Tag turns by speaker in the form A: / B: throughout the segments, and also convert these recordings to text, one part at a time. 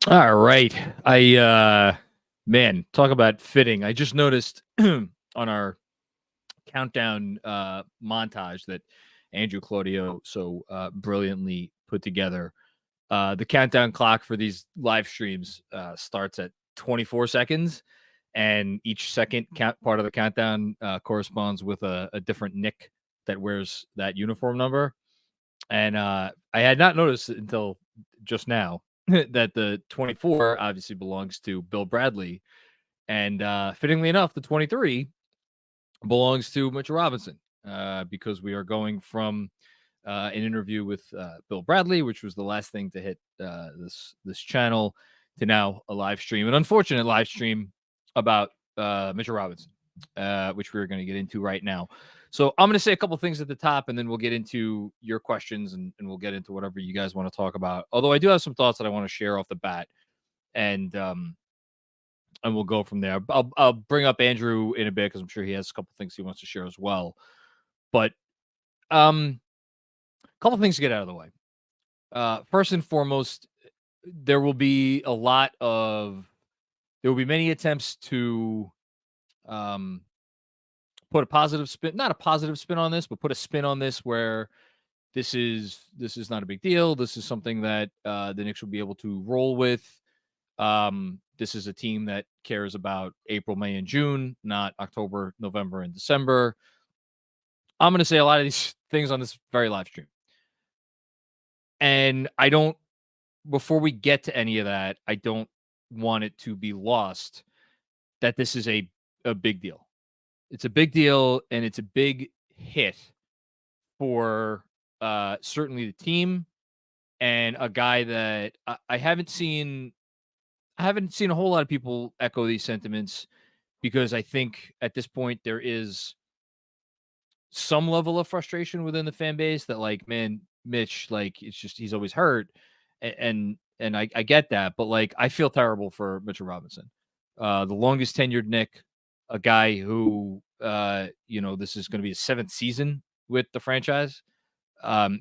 A: All right. Man, talk about fitting. I just noticed on our countdown montage that Andrew Claudio so brilliantly put together. The countdown clock for these live streams starts at 24 seconds, and each second part of the countdown corresponds with a different Nick that wears that uniform number. And I had not noticed it until just now that the 24 obviously belongs to Bill Bradley, and fittingly enough, the 23 belongs to Mitchell Robinson, because we are going from an interview with Bill Bradley, which was the last thing to hit this channel, to now a live stream, an unfortunate live stream about Mitchell Robinson, which we're going to get into right now. So I'm going to say a couple things at the top, and then we'll get into your questions, and we'll get into whatever you guys want to talk about. Although I do have some thoughts that I want to share off the bat, and we'll go from there. I'll bring up Andrew in a bit because I'm sure he has a couple things he wants to share as well. But a couple things to get out of the way. First and foremost, there will be many attempts to put a positive spin, not a positive spin on this, but put a spin on this where this is not a big deal. This is something that the Knicks will be able to roll with. This is a team that cares about April, May, and June, not October, November, and December. I'm going to say a lot of these things on this very live stream. And before we get to any of that, I don't want it to be lost that this is a big deal. It's a big deal, and it's a big hit for certainly the team, and a guy that I haven't seen a whole lot of people echo these sentiments, because I think at this point there is some level of frustration within the fan base that, like, man, Mitch, like, it's just he's always hurt, and I get that, but like I feel terrible for Mitchell Robinson, the longest tenured Nick, a guy who this is going to be his 7th season with the franchise.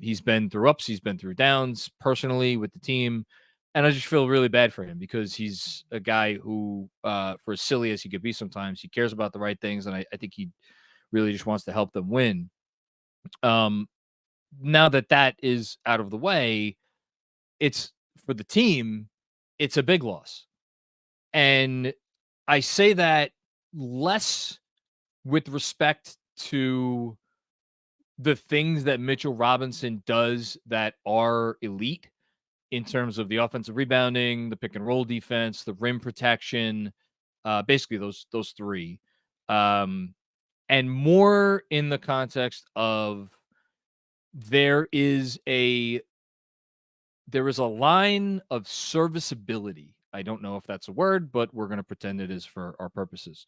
A: He's been through ups, he's been through downs personally with the team. And I just feel really bad for him because he's a guy who, for as silly as he could be sometimes, he cares about the right things. And I think he really just wants to help them win. Now that is out of the way, it's for the team, it's a big loss. And I say that less with respect to the things that Mitchell Robinson does that are elite in terms of the offensive rebounding, the pick and roll defense, the rim protection, basically those three, and more in the context of there is a line of serviceability. I don't know if that's a word, but we're going to pretend it is for our purposes.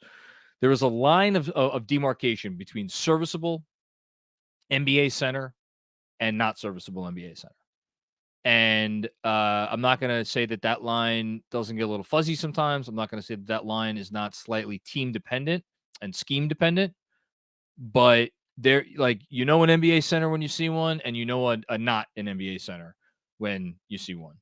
A: There is a line of demarcation between serviceable NBA center and not serviceable NBA center. And I'm not going to say that line doesn't get a little fuzzy sometimes. I'm not going to say that line is not slightly team dependent and scheme dependent. But there, like, an NBA center when you see one, and a not an NBA center when you see one.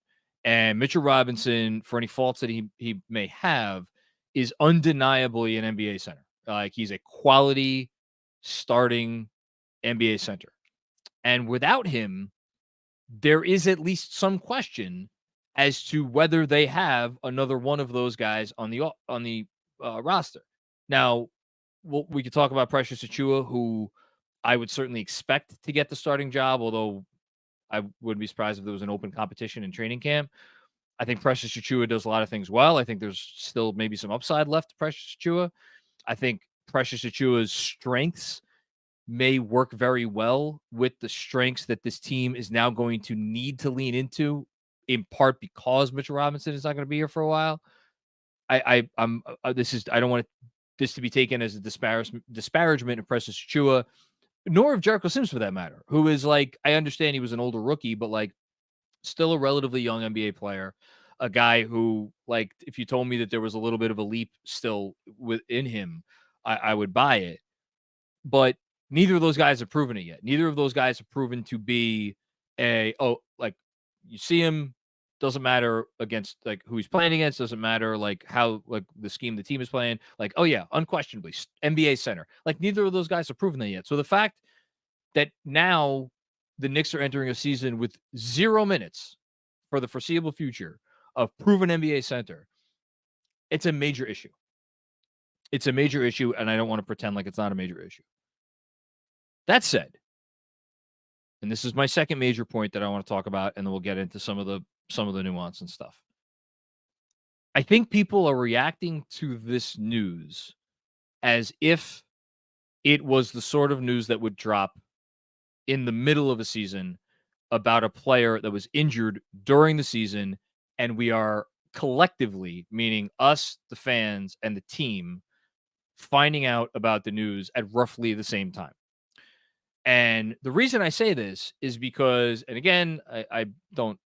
A: And Mitchell Robinson, for any faults that he may have, is undeniably an NBA center. Like, he's a quality starting NBA center. And without him, there is at least some question as to whether they have another one of those guys on the roster. Now, we could talk about Precious Achiuwa, who I would certainly expect to get the starting job, although I wouldn't be surprised if there was an open competition in training camp. I think Precious Achiuwa does a lot of things well. I think there's still maybe some upside left to Precious Achiuwa. I think Precious Achiuwa's strengths may work very well with the strengths that this team is now going to need to lean into, in part because Mitchell Robinson is not going to be here for a while. I don't want this to be taken as a disparagement of Precious Achiuwa, nor of Jericho Sims for that matter, who is, like, I understand he was an older rookie, but like still a relatively young NBA player, a guy who, like, if you told me that there was a little bit of a leap still within him, I would buy it. But neither of those guys have proven it yet. Neither of those guys have proven to be like, you see him, Doesn't matter against like who he's playing against. Doesn't matter like how like the scheme the team is playing. Like, oh yeah, unquestionably NBA center. Like neither of those guys have proven that yet. So the fact that now the Knicks are entering a season with 0 minutes for the foreseeable future of proven NBA center, it's a major issue. It's a major issue, and I don't want to pretend like it's not a major issue. That said, and this is my second major point that I want to talk about, and then we'll get into some of the nuance and stuff. I think people are reacting to this news as if it was the sort of news that would drop in the middle of a season about a player that was injured during the season, and we are collectively, meaning us, the fans, and the team, finding out about the news at roughly the same time. And the reason I say this is because, and again, I don't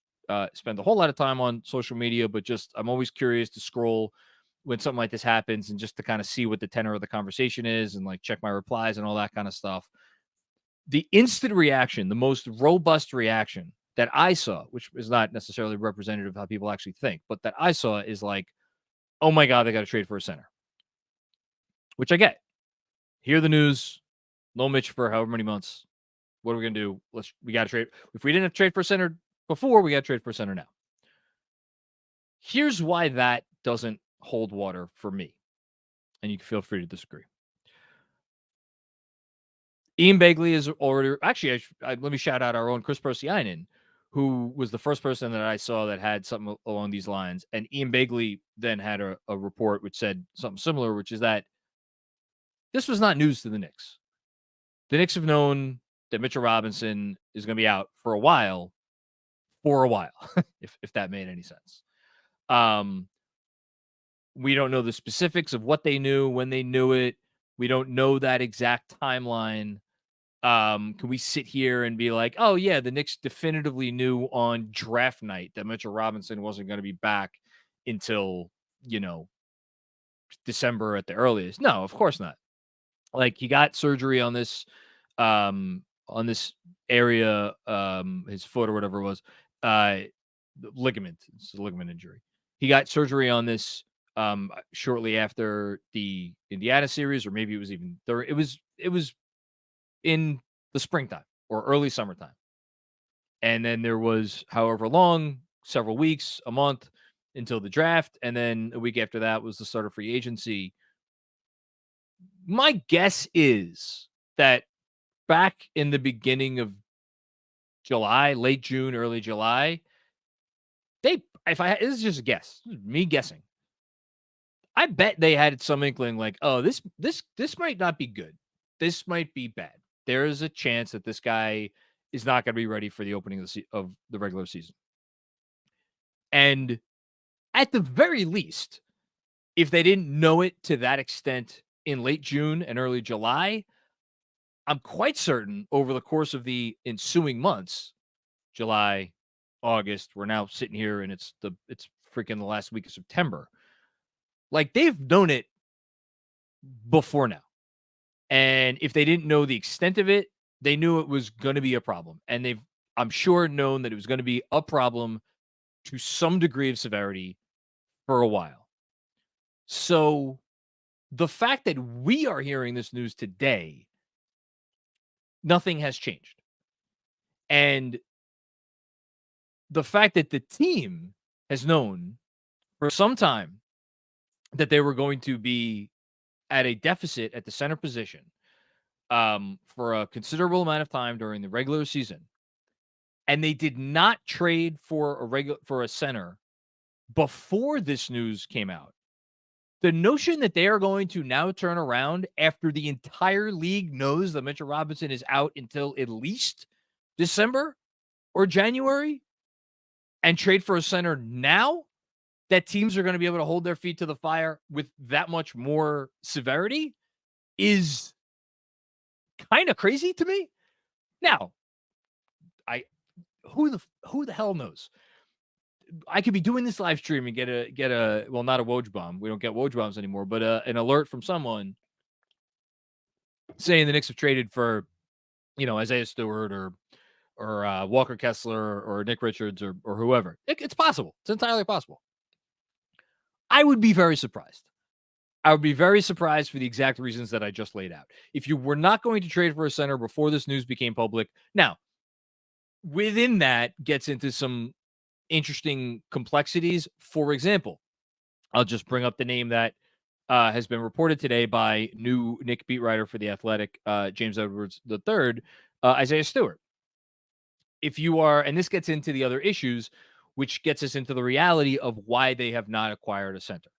A: spend a whole lot of time on social media, but just I'm always curious to scroll when something like this happens and just to kind of see what the tenor of the conversation is and like check my replies and all that kind of stuff. The instant reaction, the most robust reaction that I saw, which is not necessarily representative of how people actually think, but that I saw is like, oh my God, they got to trade for a center, which I get. Hear the news, no Mitch for however many months. What are we going to do? We got to trade. If we didn't have to trade for a center before, we got to trade for a center now. Here's why that doesn't hold water for me. And you can feel free to disagree. Ian Begley is already, actually, let me shout out our own Chris Persianen, who was the first person that I saw that had something along these lines. And Ian Begley then had a report which said something similar, which is that this was not news to the Knicks. The Knicks have known that Mitchell Robinson is going to be out for a while, if that made any sense. We don't know the specifics of what they knew, when they knew it. We don't know that exact timeline. Can we sit here and be like, oh yeah, the Knicks definitively knew on draft night that Mitchell Robinson wasn't going to be back until, December at the earliest? No, of course not. Like he got surgery on this area, his foot or whatever it was, ligament. It's a ligament injury. He got surgery on this shortly after the Indiana series, or maybe it was even there. It was in the springtime or early summertime. And then there was however long, several weeks, a month until the draft. And then a week after that was the start of free agency. My guess is that back in the beginning of July, late June, early July, this is just a guess, me guessing. I bet they had some inkling like, oh, this might not be good. This might be bad. There is a chance that this guy is not going to be ready for the opening of the regular season. And at the very least, if they didn't know it to that extent in late June and early July, I'm quite certain over the course of the ensuing months, July, August, we're now sitting here and it's freaking the last week of September. Like they've known it before now. And if they didn't know the extent of it, they knew it was going to be a problem. And they've, I'm sure, known that it was going to be a problem to some degree of severity for a while. So the fact that we are hearing this news today, nothing has changed. And the fact that the team has known for some time that they were going to be at a deficit at the center position for a considerable amount of time during the regular season, and they did not trade for a center before this news came out. The notion that they are going to now turn around after the entire league knows that Mitchell Robinson is out until at least December or January and trade for a center now, that teams are going to be able to hold their feet to the fire with that much more severity, is kind of crazy to me. Now, who the hell knows? I could be doing this live stream and get a well, not a Woj bomb. We don't get Woj bombs anymore, but an alert from someone saying the Knicks have traded for, Isaiah Stewart or Walker Kessler or Nick Richards or whoever. It's possible. It's entirely possible. I would be very surprised. I would be very surprised for the exact reasons that I just laid out. If you were not going to trade for a center before this news became public, now, within that gets into some interesting complexities. For example, I'll just bring up the name that has been reported today by new Knick beat writer for The Athletic, James Edwards III, Isaiah Stewart. If you are, and this gets into the other issues, which gets us into the reality of why they have not acquired a center.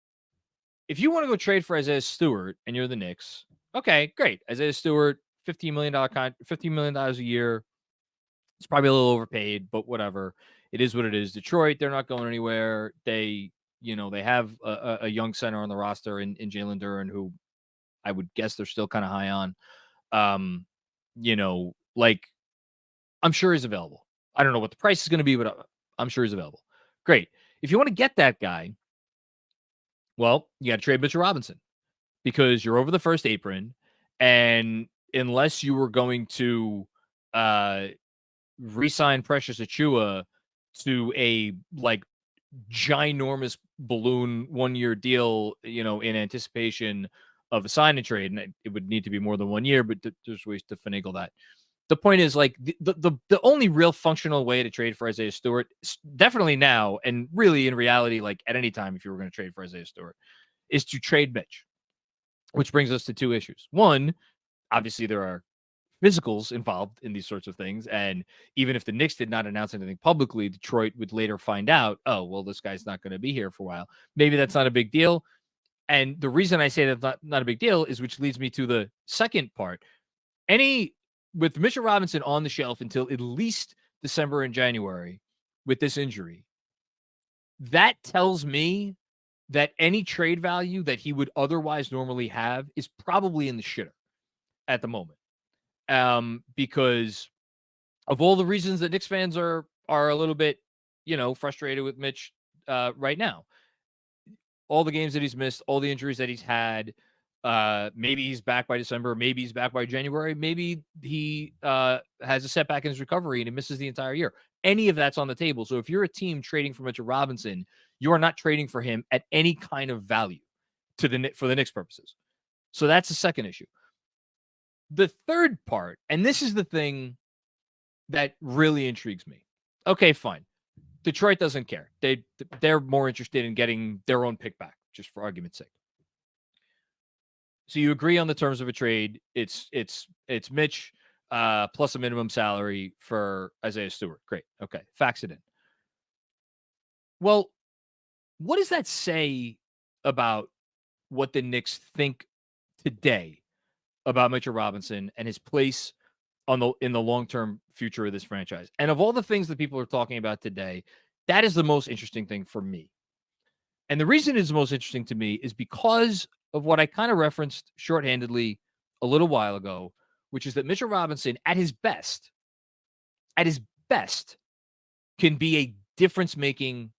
A: If you want to go trade for Isaiah Stewart and you're the Knicks, okay, great. Isaiah Stewart, $15 million a year. It's probably a little overpaid, but whatever. It is what it is. Detroit, they're not going anywhere. They have a young center on the roster in Jalen Duren, who I would guess they're still kind of high on. I'm sure he's available. I don't know what the price is going to be, but I'm sure he's available. Great. If you want to get that guy, well, you got to trade Mitchell Robinson because you're over the first apron. And unless you were going to re-sign Precious Achiuwa to a ginormous balloon 1-year deal, in anticipation of a sign and trade, and it would need to be more than 1 year, but there's ways to finagle that. The point is, the only real functional way to trade for Isaiah Stewart, definitely now, and really in reality, at any time, if you were going to trade for Isaiah Stewart, is to trade Mitch, which brings us to two issues. One, obviously there are physicals involved in these sorts of things, and even if the Knicks did not announce anything publicly, Detroit would later find out, oh, well, this guy's not going to be here for a while. Maybe that's not a big deal. And the reason I say that's not a big deal is, which leads me to the second part. With Mitchell Robinson on the shelf until at least December and January with this injury, that tells me that any trade value that he would otherwise normally have is probably in the shitter at the moment. Because of all the reasons that Knicks fans are a little bit, frustrated with Mitch right now. All the games that he's missed, all the injuries that he's had, maybe he's back by December, maybe he's back by January, maybe he has a setback in his recovery and he misses the entire year. Any of that's on the table. So if you're a team trading for Mitchell Robinson, you are not trading for him at any kind of value for the Knicks purposes. So that's the second issue. The third part, and this is the thing that really intrigues me. Okay, fine. Detroit doesn't care. They're more interested in getting their own pick back, just for argument's sake. So you agree on the terms of a trade. It's Mitch plus a minimum salary for Isaiah Stewart. Great. Okay. Fax it in. Well, what does that say about what the Knicks think today about Mitchell Robinson and his place in the long-term future of this franchise? And of all the things that people are talking about today, that is the most interesting thing for me. And the reason it's the most interesting to me is because of what I kind of referenced shorthandedly a little while ago, which is that Mitchell Robinson, at his best, can be a difference-making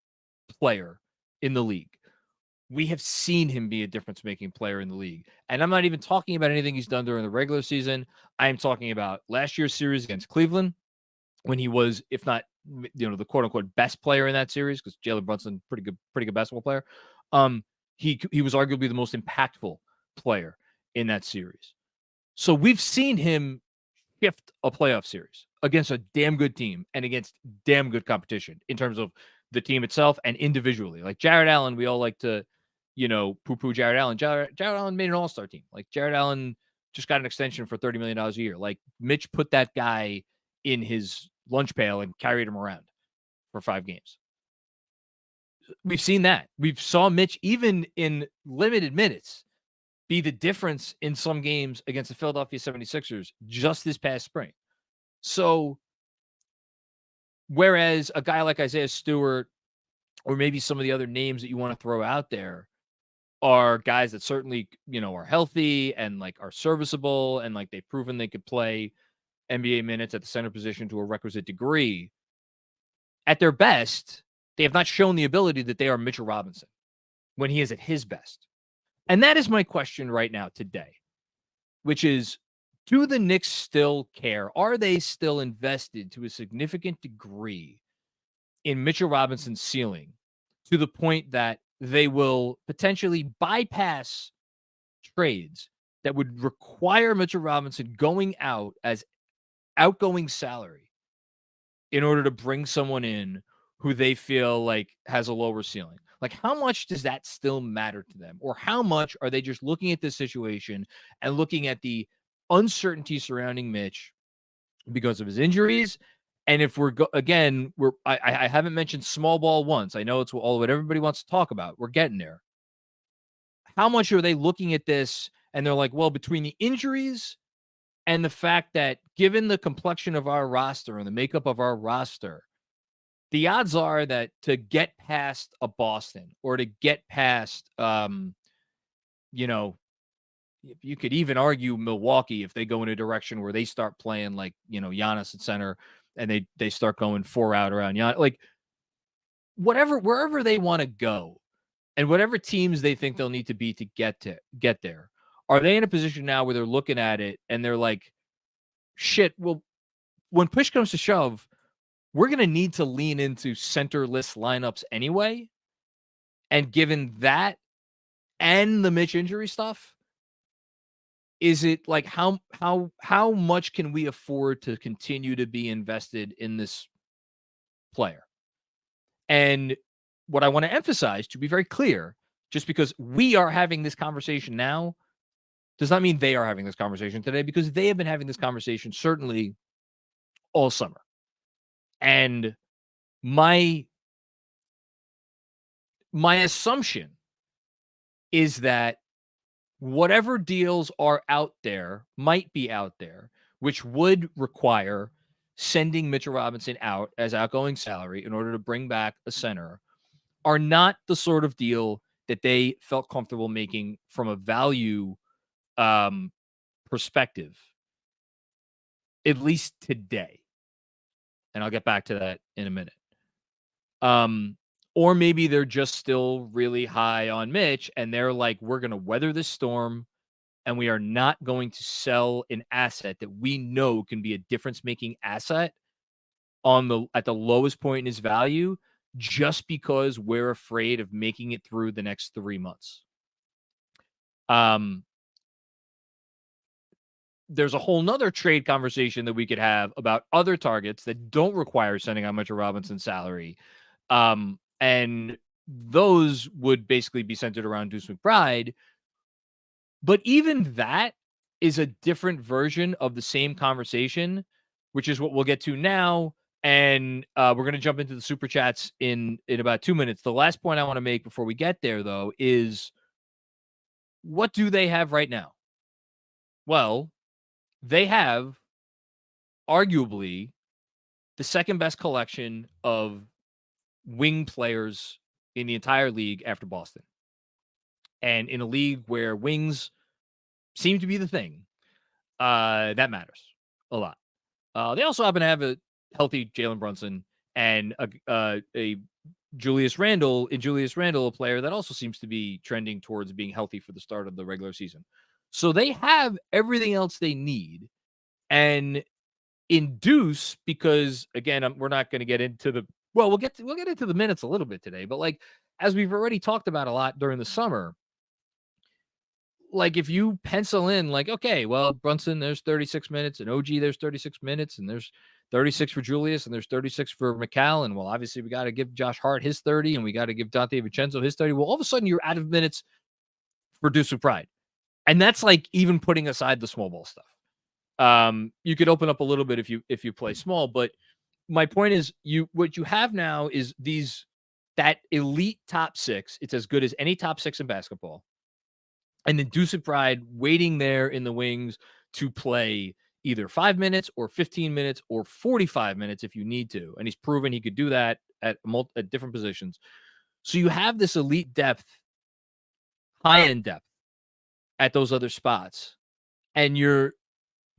A: player in the league. We have seen him be a difference-making player in the league. And I'm not even talking about anything he's done during the regular season. I am talking about last year's series against Cleveland, when he was, if not, the quote-unquote best player in that series, because Jalen Brunson, pretty good basketball player. He was arguably the most impactful player in that series. So we've seen him shift a playoff series against a damn good team and against damn good competition in terms of the team itself and individually. Like Jared Allen, we all like to, poo-poo Jared Allen. Jared Allen made an all-star team. Like Jared Allen just got an extension for $30 million a year. Like Mitch put that guy in his lunch pail and carried him around for 5 games. We've seen that. We've saw Mitch, even in limited minutes, be the difference in some games against the Philadelphia 76ers just this past spring. So, whereas a guy like Isaiah Stewart, or maybe some of the other names that you want to throw out there, are guys that certainly, are healthy and are serviceable and they've proven they could play NBA minutes at the center position to a requisite degree. At their best, they have not shown the ability that they are Mitchell Robinson when he is at his best. And that is my question right now today, which is, do the Knicks still care? Are they still invested to a significant degree in Mitchell Robinson's ceiling to the point that they will potentially bypass trades that would require Mitchell Robinson going out as outgoing salary in order to bring someone in who they feel like has a lower ceiling? Like, how much does that still matter to them? Or how much are they just looking at this situation and looking at the uncertainty surrounding Mitch because of his injuries? And if we're I haven't mentioned small ball once. I know it's all what everybody wants to talk about. We're getting there. How much are they looking at this and they're like, well, between the injuries and the fact that given the complexion of our roster and the makeup of our roster, the odds are that to get past a Boston or to get past, you could even argue Milwaukee if they go in a direction where they start playing like, Giannis at center and they start going 4 out around Giannis, like wherever they want to go and whatever teams they think they'll need to be to get there. Are they in a position now where they're looking at it and they're like, shit, well, when push comes to shove, we're going to need to lean into centerless lineups anyway. And given that and the Mitch injury stuff, is it like how much can we afford to continue to be invested in this player? And what I want to emphasize, to be very clear, just because we are having this conversation now does not mean they are having this conversation today, because they have been having this conversation certainly all summer. And my assumption is that whatever deals are out there might be out there, which would require sending Mitchell Robinson out as outgoing salary in order to bring back a center, are not the sort of deal that they felt comfortable making from a value perspective, at least today. And I'll get back to that in a minute. Or maybe they're just still really high on Mitch and they're like, we're going to weather this storm and we are not going to sell an asset that we know can be a difference-making asset at the lowest point in his value, just because we're afraid of making it through the next 3 months. There's a whole nother trade conversation that we could have about other targets that don't require sending out Mitchell Robinson's salary. And those would basically be centered around Deuce McBride. But even that is a different version of the same conversation, which is what we'll get to now. And we're going to jump into the super chats in about 2 minutes. The last point I want to make before we get there, though, is what do they have right now? Well, they have arguably the second best collection of wing players in the entire league after Boston. And in a league where wings seem to be the thing, that matters a lot. They also happen to have a healthy Jalen Brunson and a Julius Randle, a player that also seems to be trending towards being healthy for the start of the regular season. So they have everything else they need. And in Deuce, because again, we're not going to get into we'll get into the minutes a little bit today, but like, as we've already talked about a lot during the summer, like if you pencil in like, okay, well, Brunson, there's 36 minutes, and OG, there's 36 minutes, and there's 36 for Julius, and there's 36 for McCall. And well, obviously we got to give Josh Hart his 30, and we got to give Dante Vincenzo his 30. Well, all of a sudden you're out of minutes for Deuce McBride. And that's like even putting aside the small ball stuff. You could open up a little bit if you play small, but my point is what you have now is that elite top six. It's as good as any top six in basketball. And then Deuce McBride waiting there in the wings to play either 5 minutes or 15 minutes or 45 minutes if you need to. And he's proven he could do that at different positions. So you have this elite depth, high-end depth at those other spots. And you're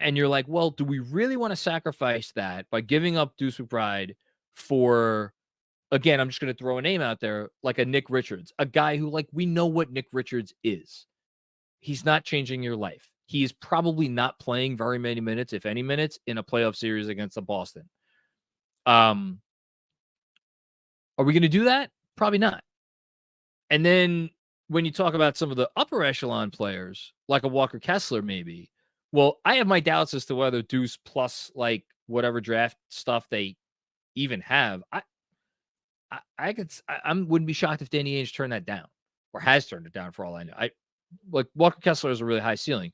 A: like, well, do we really want to sacrifice that by giving up Deuce McBride for, again, I'm just going to throw a name out there, like a Nick Richards, a guy who, like, we know what Nick Richards is. He's not changing your life. he is probably not playing very many minutes, if any minutes, in a playoff series against the Boston. Are we going to do that? Probably not. And then when you talk about some of the upper echelon players, like a Walker Kessler, maybe, well, I have my doubts as to whether Deuce plus like whatever draft stuff they even have. I wouldn't be shocked if Danny Ainge turned that down or has turned it down for all I know. Like Walker Kessler has a really high ceiling.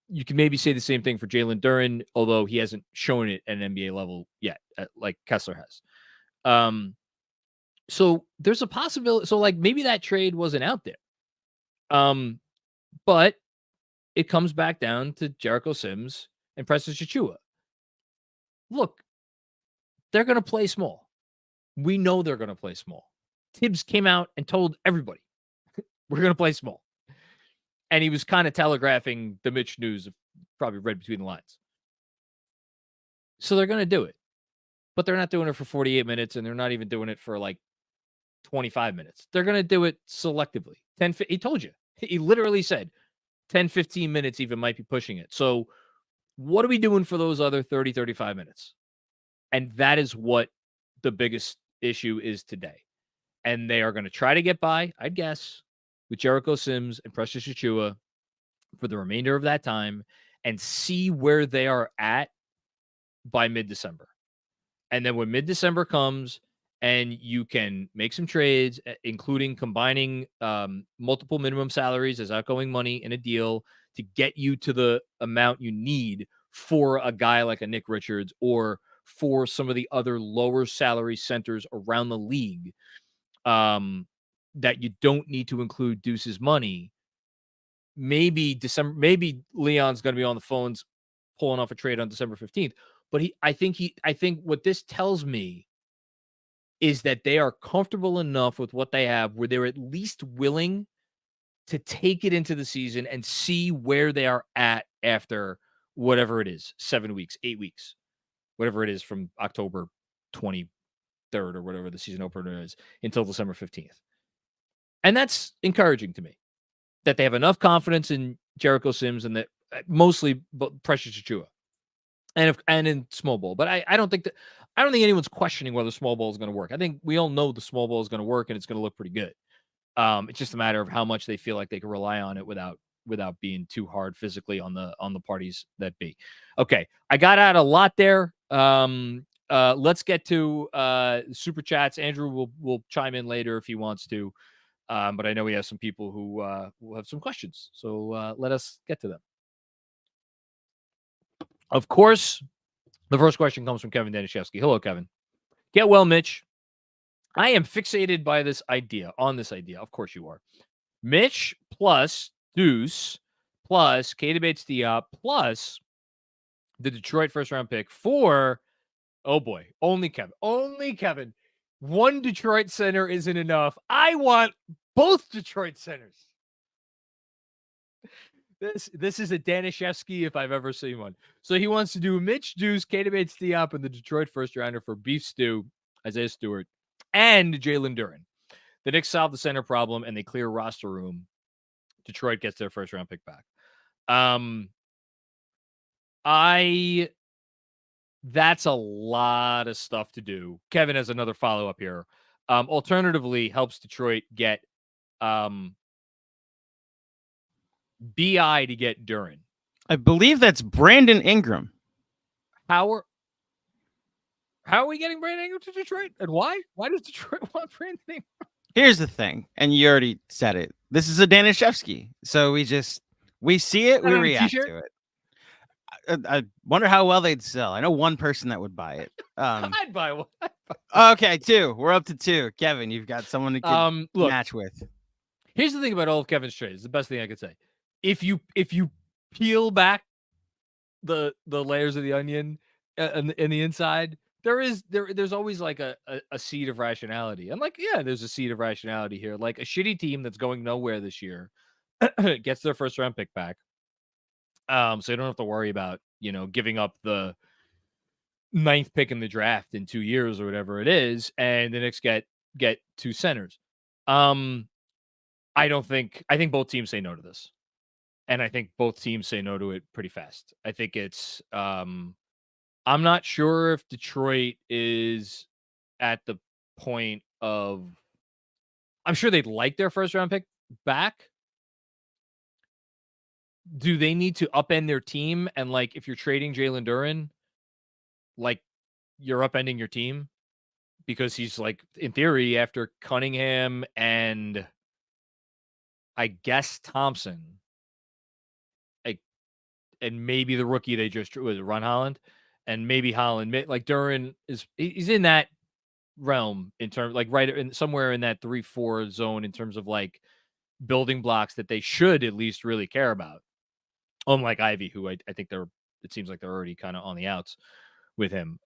A: You can maybe say the same thing for Jalen Duren, although he hasn't shown it at an NBA level yet, like Kessler has. So there's a possibility. So like maybe that trade wasn't out there. But it comes back down to Jericho Sims and Precious Achiuwa. Look, they're going to play small. We know they're going to play small. Tibbs came out and told everybody, we're going to play small. And he was kind of telegraphing the Mitch news, probably read between the lines. So they're going to do it. But they're not doing it for 48 minutes, and they're not even doing it for like 25 minutes. They're going to do it selectively. He told you. He literally said 10, 15 minutes even might be pushing it. So what are we doing for those other 30, 35 minutes? And that is what the biggest issue is today. And they are going to try to get by, I'd guess, with Jericho Sims and Precious Achiuwa for the remainder of that time and see where they are at by mid-December. And then when mid-December comes and you can make some trades, including combining multiple minimum salaries as outgoing money in a deal to get you to the amount you need for a guy like a Nick Richards or for some of the other lower salary centers around the league, that you don't need to include Deuce's money. Maybe Leon's going to be on the phones pulling off a trade on December 15th. But I think what this tells me is that they are comfortable enough with what they have where they're at least willing to take it into the season and see where they are at after whatever it is, 7 weeks, 8 weeks, whatever it is from October 23rd or whatever the season opener is until December 15th. And that's encouraging to me that they have enough confidence in Jericho Sims and that mostly Precious Achiuwa and in small ball. But I don't think anyone's questioning whether small ball is going to work. I think we all know the small ball is going to work and it's going to look pretty good. It's just a matter of how much they feel like they can rely on it without being too hard physically on the parties that be. Okay, I got out a lot there. Let's get to super chats. Andrew will chime in later if he wants to, but I know we have some people who will have some questions. So let us get to them. Of course, the first question comes from Kevin Danishevsky. Hello, Kevin. Get well, Mitch. I am fixated by on this idea. Of course you are. Mitch plus Deuce plus Keita Bates-Diop plus the Detroit first-round pick for, oh boy, only Kevin. Only Kevin. One Detroit center isn't enough. I want both Detroit centers. This is a Danishevsky if I've ever seen one. So he wants to do Mitch, Deuce, Keita Bates-Diop, and the Detroit first-rounder for Beef Stew, Isaiah Stewart, and Jalen Duren. The Knicks solve the center problem, and they clear roster room. Detroit gets their first-round pick back. That's a lot of stuff to do. Kevin has another follow-up here. Alternatively, helps Detroit get BI to get Duren.
B: I believe that's Brandon Ingram.
A: How are we getting Brandon Ingram to Detroit? And why? Why does Detroit want Brandon Ingram?
B: Here's the thing, and you already said it. This is a Danishevsky. So we see it, we react to it. I wonder how well they'd sell. I know one person that would buy it.
A: I'd buy one.
B: Okay, 2. We're up to 2. Kevin, you've got someone to match with.
A: Here's the thing about all of Kevin's trades. The best thing I could say. If you peel back the layers of the onion in the inside, there's always like a seed of rationality. And like, yeah, there's a seed of rationality here. Like a shitty team that's going nowhere this year gets their first round pick back. So you don't have to worry about, giving up the 9th pick in the draft in 2 years or whatever it is. And the Knicks get 2 centers. I think both teams say no to this. And I think both teams say no to it pretty fast. I think it's I'm not sure if Detroit is at the point of I'm sure they'd like their first round pick back. Do they need to upend their team? And like if you're trading Jalen Duren, like you're upending your team because he's like in theory after Cunningham and I guess Thompson, like and maybe the rookie they just was Ron Holland, and maybe Holland. Like Duren he's in that realm in terms like right in somewhere in that 3-4 zone in terms of like building blocks that they should at least really care about. Unlike Ivy, who I think it seems like they're already kind of on the outs with him.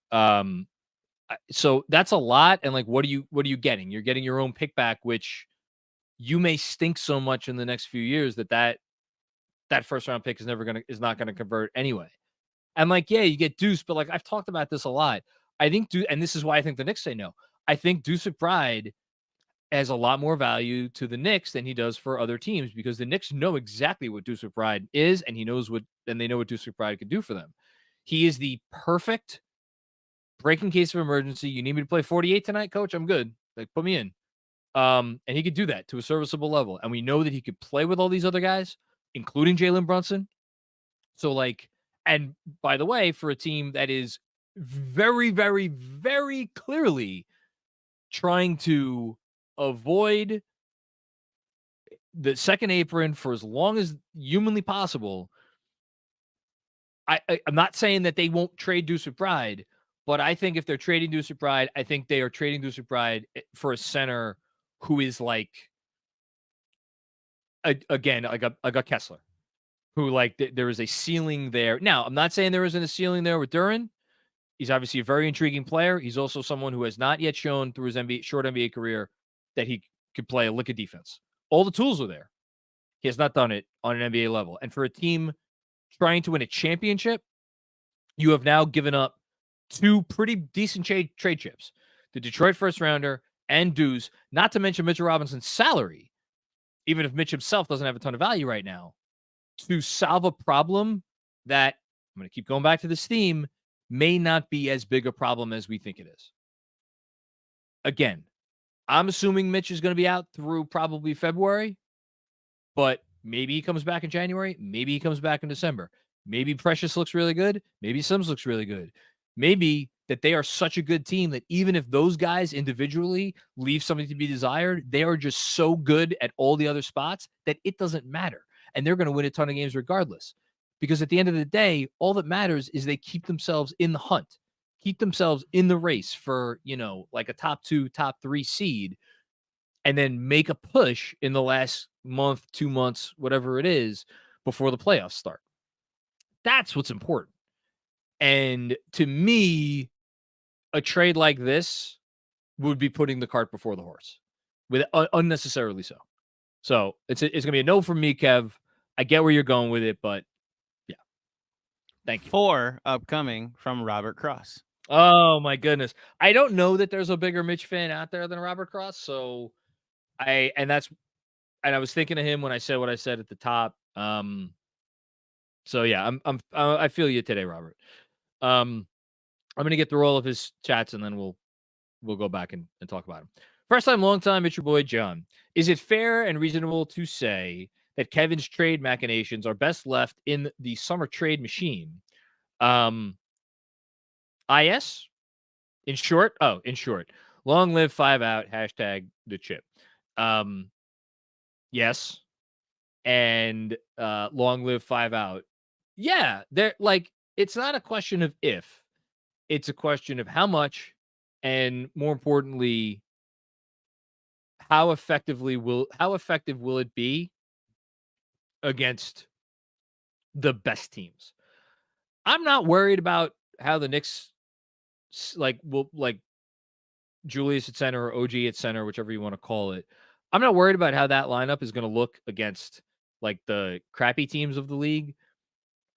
A: So that's a lot. And like, what are you getting? You're getting your own pick back, which you may stink so much in the next few years that first round pick is not gonna convert anyway. And like, yeah, you get Deuce, but like I've talked about this a lot. I think and this is why I think the Knicks say no. I think Deuce McBride has a lot more value to the Knicks than he does for other teams because the Knicks know exactly what Deuce McBride is, and they know what Deuce McBride could do for them. He is the perfect breaking case of emergency. You need me to play 48 tonight, coach? I'm good. Like, put me in. And he could do that to a serviceable level. And we know that he could play with all these other guys, including Jalen Brunson. So, like, and by the way, for a team that is very, very, very clearly trying to avoid the second apron for as long as humanly possible. I'm not saying that they won't trade Deuce McBride, but I think if they're trading Deuce McBride, I think they are trading Deuce McBride for a center who is like, again, like a Kessler, who like there is a ceiling there. Now, I'm not saying there isn't a ceiling there with Duren. He's obviously a very intriguing player. He's also someone who has not yet shown through his short NBA career that he could play a lick of defense. All the tools are there. He has not done it on an NBA level. And for a team trying to win a championship, you have now given up two pretty decent trade chips. The Detroit first rounder and Deuce, not to mention Mitchell Robinson's salary, even if Mitch himself doesn't have a ton of value right now, to solve a problem that, I'm going to keep going back to this theme, may not be as big a problem as we think it is. Again, I'm assuming Mitch is going to be out through probably February, but maybe he comes back in January. Maybe he comes back in December. Maybe Precious looks really good. Maybe Sims looks really good. Maybe that they are such a good team that even if those guys individually leave something to be desired, they are just so good at all the other spots that it doesn't matter. And they're going to win a ton of games regardless. Because at the end of the day, all that matters is they keep themselves in the hunt, keep themselves in the race for, like a top 2, top 3 seed, and then make a push in the last month, 2 months, whatever it is, before the playoffs start. That's what's important. And to me, a trade like this would be putting the cart before the horse, with unnecessarily so. So it's going to be a no from me, Kev. I get where you're going with it, but yeah. Thank you.
B: 4 upcoming from Robert Cross.
A: Oh, my goodness. I don't know that there's a bigger Mitch fan out there than Robert Cross. So I was thinking of him when I said what I said at the top. So yeah, I feel you today, Robert. I'm going to get through all of his chats and then we'll go back and talk about him. First time, long time, it's your boy, John. Is it fair and reasonable to say that Kevin's trade machinations are best left in the summer trade machine? IS? In short, long live 5 out, hashtag the chip. Yes. And long live 5 out. Yeah, they're like, it's not a question of if, it's a question of how much, and more importantly, how effective will it be against the best teams? I'm not worried about how the Knicks will Julius at center or OG at center, whichever you want to call it. I'm not worried about how that lineup is going to look against like the crappy teams of the league.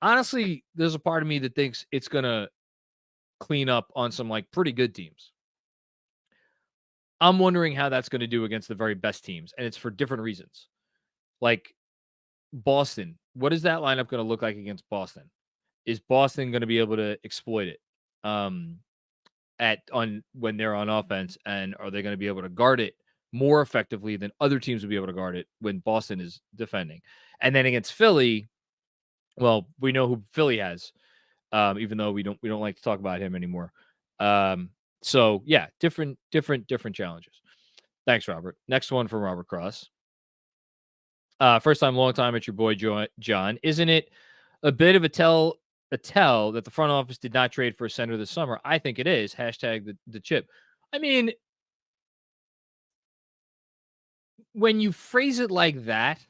A: Honestly, there's a part of me that thinks it's going to clean up on some like pretty good teams. I'm wondering how that's going to do against the very best teams, and it's for different reasons. Like Boston, what is that lineup going to look like against Boston? Is Boston going to be able to exploit it when they're on offense, and are they going to be able to guard it more effectively than other teams will be able to guard it when Boston is defending? And then against Philly, well, we know who Philly has, even though we don't like to talk about him anymore. So yeah, different challenges. Thanks, Robert. Next one from Robert Cross. First time, long time. It's your boy John. Isn't it a bit of a tell that the front office did not trade for a center this summer? I think it is. Hashtag the chip. I mean, when you phrase it like that,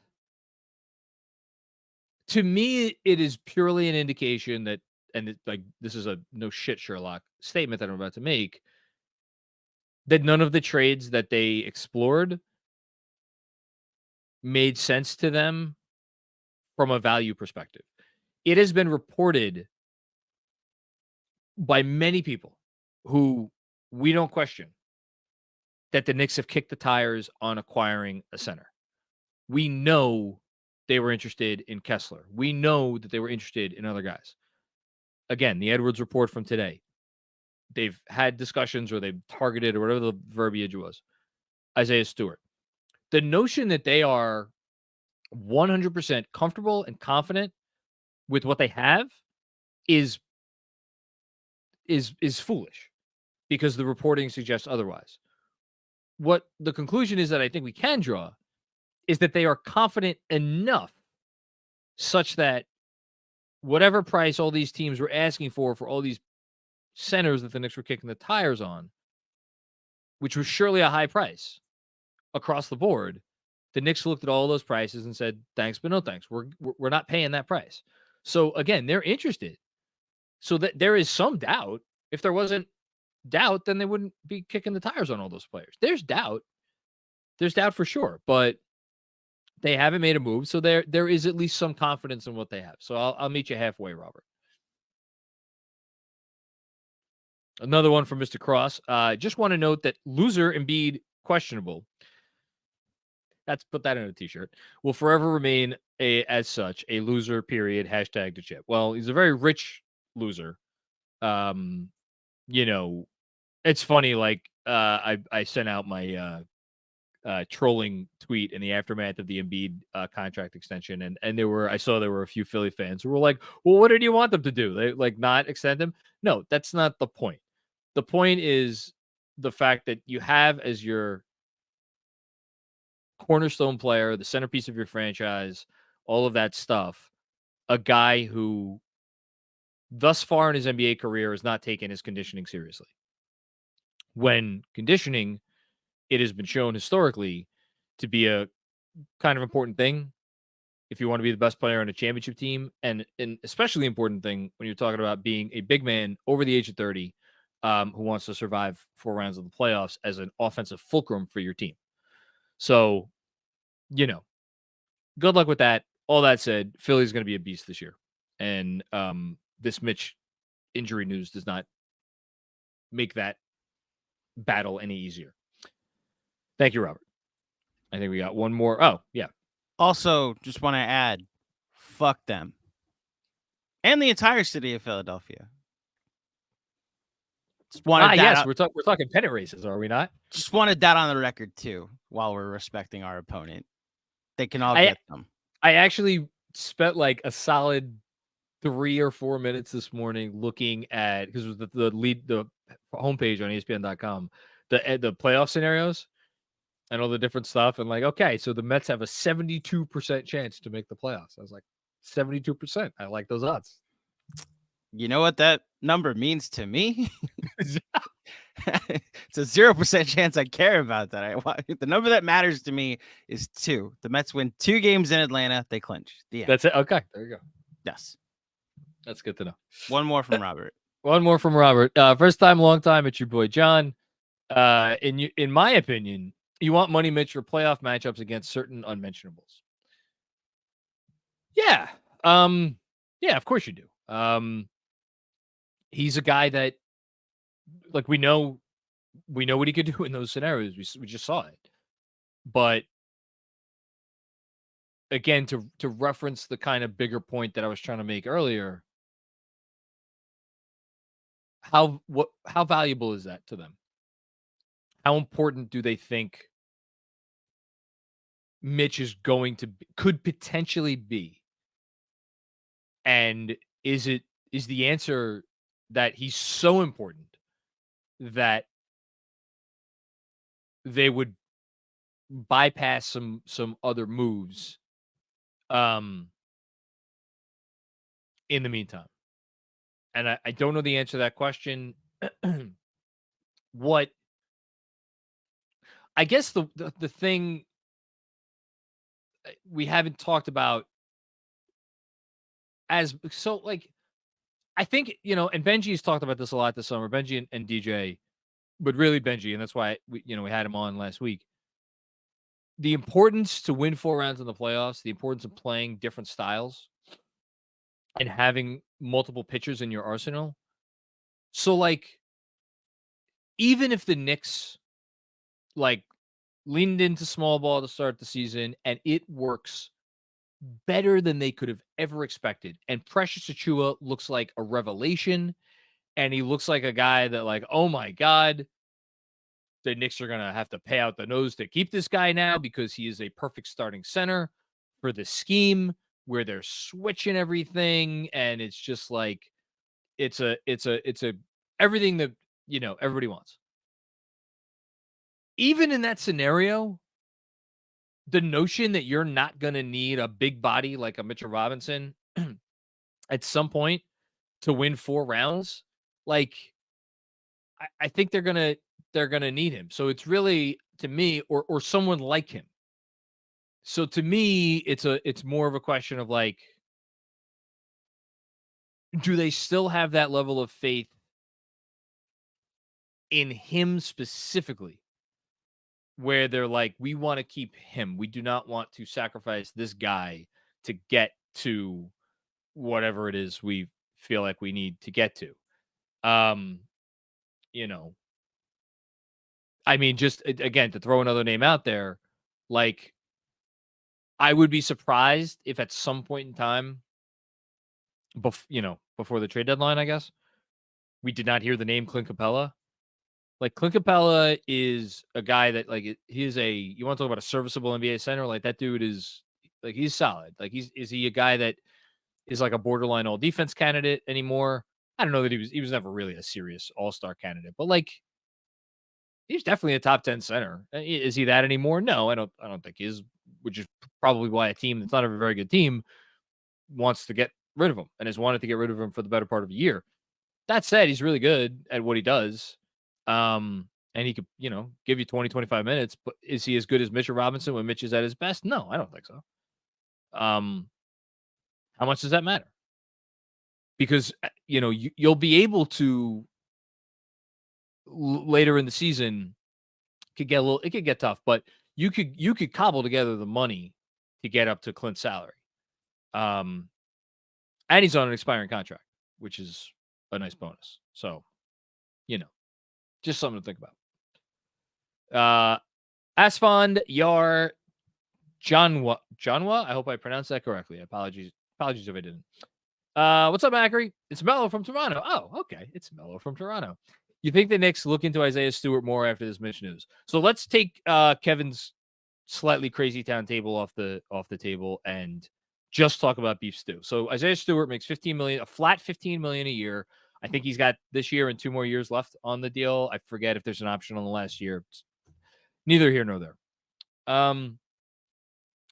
A: to me, it is purely an indication that, and this is a no shit Sherlock statement that I'm about to make, that none of the trades that they explored made sense to them from a value perspective. It has been reported by many people who we don't question that the Knicks have kicked the tires on acquiring a center. We know they were interested in Kessler. We know that they were interested in other guys. Again, the Edwards report from today. They've had discussions, or they've targeted, or whatever the verbiage was, Isaiah Stewart. The notion that they are 100% comfortable and confident with what they have is foolish, because the reporting suggests otherwise. What the conclusion is that I think we can draw is that they are confident enough such that whatever price all these teams were asking for all these centers that the Knicks were kicking the tires on, which was surely a high price across the board, the Knicks looked at all those prices and said, thanks, but no thanks. We're not paying that price. So again, they're interested. So that there is some doubt. If there wasn't doubt, then they wouldn't be kicking the tires on all those players. There's doubt. There's doubt for sure, but they haven't made a move. So there is at least some confidence in what they have. So I'll meet you halfway, Robert. Another one from Mr. Cross. Just want to note that loser Embiid questionable. Let's put that in a t-shirt. Will forever remain as such a loser. Period. Hashtag the chip. Well, he's a very rich loser. It's funny. Like I sent out my trolling tweet in the aftermath of the Embiid contract extension, and I saw there were a few Philly fans who were like, "Well, what did you want them to do? They like not extend him?" No, that's not the point. The point is the fact that you have as your cornerstone player, the centerpiece of your franchise, all of that stuff, a guy who thus far in his NBA career has not taken his conditioning seriously. When conditioning, it has been shown historically to be a kind of important thing if you want to be the best player on a championship team, and an especially important thing when you're talking about being a big man over the age of 30 who wants to survive 4 rounds of the playoffs as an offensive fulcrum for your team. So, good luck with that. All that said, Philly's going to be a beast this year. And this Mitch injury news does not make that battle any easier. Thank you, Robert. I think we got one more. Oh, yeah.
B: Also, just want to add, fuck them. And the entire city of Philadelphia.
A: Just wanted yes, we're talking pennant races, are we not?
B: Just wanted that on the record, too, while we're respecting our opponent. They can all get them.
A: I actually spent like a solid 3 or 4 minutes this morning looking at, because it was the homepage on ESPN.com, the playoff scenarios and all the different stuff. And like, okay, so the Mets have a 72% chance to make the playoffs. I was like, 72%. I like those odds.
B: You know what that number means to me? It's a 0% chance I care about that. The number that matters to me is 2. The Mets win 2 games in Atlanta. They clinch.
A: That's it. Okay, there you go.
B: Yes.
A: That's good to know.
B: One more from Robert.
A: One more from Robert. First time, long time. It's your boy, John. In my opinion, you want Money Mitch for playoff matchups against certain unmentionables. Yeah. Yeah, of course you do. He's a guy that, like, we know what he could do in those scenarios. We just saw it. But again, to reference the kind of bigger point that I was trying to make earlier, how valuable is that to them? How important do they think Mitch is going to could potentially be? And is the answer that he's so important that they would bypass some other moves in the meantime? And I don't know the answer to that question. What I guess the thing we haven't talked about as so like I think, and Benji's talked about this a lot this summer, Benji and DJ, but really Benji, and that's why we had him on last week. The importance to win 4 rounds in the playoffs, the importance of playing different styles and having multiple pitchers in your arsenal. So like even if the Knicks like leaned into small ball to start the season and it works better than they could have ever expected, and Precious Achiuwa looks like a revelation, and he looks like a guy that like, oh my God, the Knicks are going to have to pay out the nose to keep this guy now because he is a perfect starting center for the scheme where they're switching everything. And it's just like, it's a everything that, everybody wants. Even in that scenario, the notion that you're not going to need a big body like a Mitchell Robinson at some point to win 4 rounds, like I think they're gonna need him. So it's really, to me, or someone like him. So to me, it's more of a question of like, do they still have that level of faith in him specifically, where they're like, we want to keep him. We do not want to sacrifice this guy to get to whatever it is we feel like we need to get to. You know, I mean, just again, to throw another name out there, like I would be surprised if at some point in time, before the trade deadline, I guess, we did not hear the name Clint Capella. Like Clint Capella is a guy that like he is you want to talk about a serviceable NBA center? Like that dude is like he's solid. Like is he a guy that is like a borderline all defense candidate anymore? I don't know that he was never really a serious all-star candidate, but like he's definitely a top 10 center. Is he that anymore? No, I don't think he is, which is probably why a team that's not a very good team wants to get rid of him and has wanted to get rid of him for the better part of a year. That said, he's really good at what he does. And he could, give you 20, 25 minutes, but is he as good as Mitchell Robinson when Mitch is at his best? No, I don't think so. How much does that matter? Because, you'll be able to later in the season it could get tough, but you could cobble together the money to get up to Clint's salary. And he's on an expiring contract, which is a nice bonus. So, just something to think about. Asfand Yar Janwa. I hope I pronounced that correctly. Apologies if I didn't. What's up, Macri? It's Mello from Toronto. Oh, okay. It's Mello from Toronto. You think the Knicks look into Isaiah Stewart more after this Mitch news? So let's take Kevin's slightly crazy town table off the table and just talk about beef stew. So Isaiah Stewart makes $15 million, a flat $15 million a year. I think he's got this year and 2 more years left on the deal. I forget if there's an option on the last year. It's neither here nor there.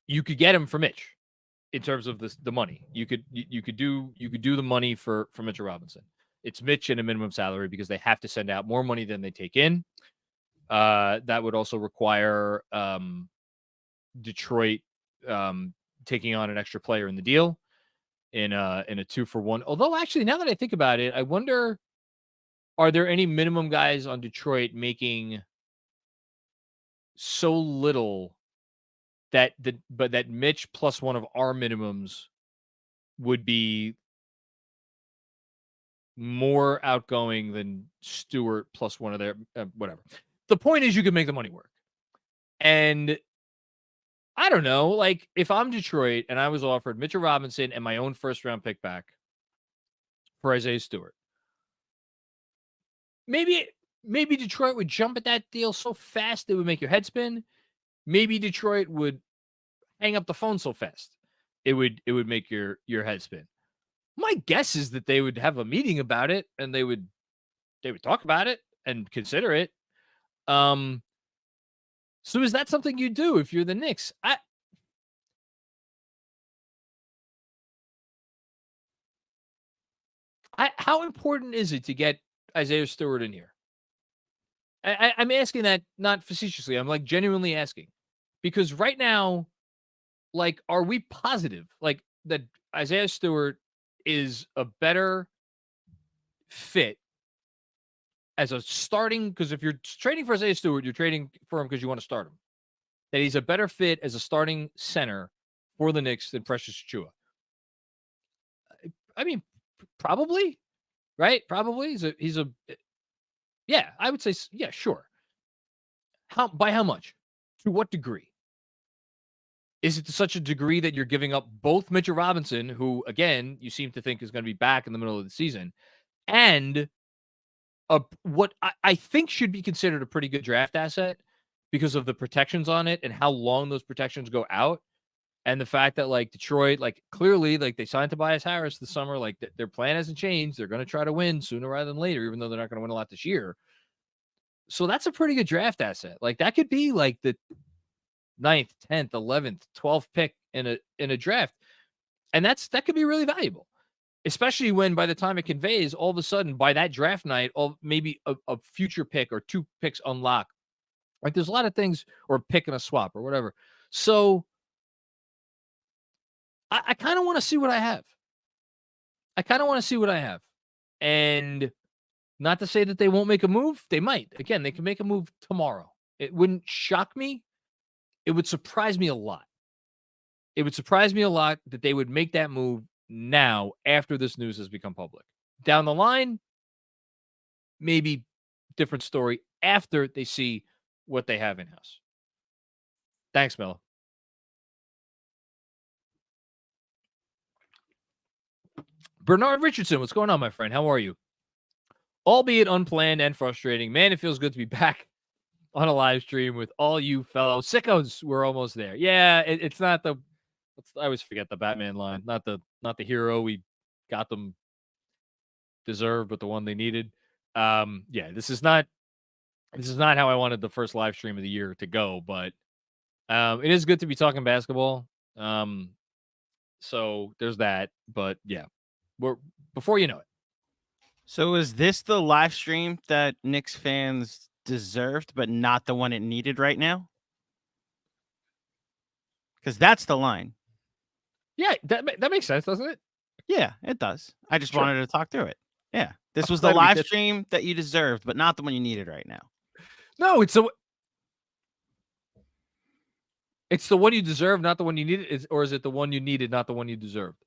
A: You could get him for Mitch in terms of the money. You could do the money for Mitchell Robinson. It's Mitch and a minimum salary because they have to send out more money than they take in. That would also require Detroit taking on an extra player in the deal in a 2-for-1. Although actually, now that I think about it, I wonder, are there any minimum guys on Detroit making so little that Mitch plus one of our minimums would be more outgoing than Stewart plus one of their whatever. The point is you can make the money work. And I don't know. Like, if I'm Detroit and I was offered Mitchell Robinson and my own first-round pick back for Isaiah Stewart, maybe Detroit would jump at that deal so fast it would make your head spin. Maybe Detroit would hang up the phone so fast it would make your head spin. My guess is that they would have a meeting about it and they would talk about it and consider it. So is that something you do if you're the Knicks? How important is it to get Isaiah Stewart in here? I'm asking that not facetiously. I'm like genuinely asking because right now, like, are we positive like that Isaiah Stewart is a better fit as a starting? Because if you're trading for Isaiah Stewart, you're trading for him because you want to start him. That he's a better fit as a starting center for the Knicks than Precious Achiuwa. I mean, probably, right? Probably. Yeah, I would say, yeah, sure. By how much? To what degree? Is it to such a degree that you're giving up both Mitchell Robinson, who, again, you seem to think is going to be back in the middle of the season, and what I think should be considered a pretty good draft asset because of the protections on it and how long those protections go out, and the fact that, like, Detroit, like, clearly, like, they signed Tobias Harris this summer, like, their plan hasn't changed. They're going to try to win sooner rather than later, even though they're not going to win a lot this year. So that's a pretty good draft asset. Like, that could be like the 9th, 10th, 11th, 12th pick in a draft. And that could be really valuable, especially when by the time it conveys, all of a sudden by that draft night, maybe a future pick or 2 picks unlock. Like, there's a lot of things, or a pick and a swap or whatever. So I kind of want to see what I have. And not to say that they won't make a move. They might. Again, they can make a move tomorrow. It wouldn't shock me. It would surprise me a lot. It would surprise me a lot that they would make that move now after this news has become public. Down the line, maybe different story after they see what they have in-house. Thanks, Mel. Bernard Richardson, what's going on, my friend? How are you? Albeit unplanned and frustrating, man, it feels good to be back on a live stream with all you fellow sickos. We're almost there. Yeah, it's not the. I always forget the Batman line. Not the hero we got them deserved, but the one they needed. Yeah, this is not how I wanted the first live stream of the year to go, but it is good to be talking basketball. So there's that. But yeah, we're before you know it.
B: So is this the live stream that Knicks fans deserved, but not the one it needed right now? Because that's the line.
A: Yeah, that makes sense, doesn't it?
B: Yeah, it does. I just
A: Sure.
B: wanted to talk through it. Yeah, this was
A: glad
B: the
A: we
B: live
A: did.
B: stream that you deserved, but not the one you needed right now.
A: No, it's the one you deserve, not the one you needed, or is it the one you needed, not the one you deserved?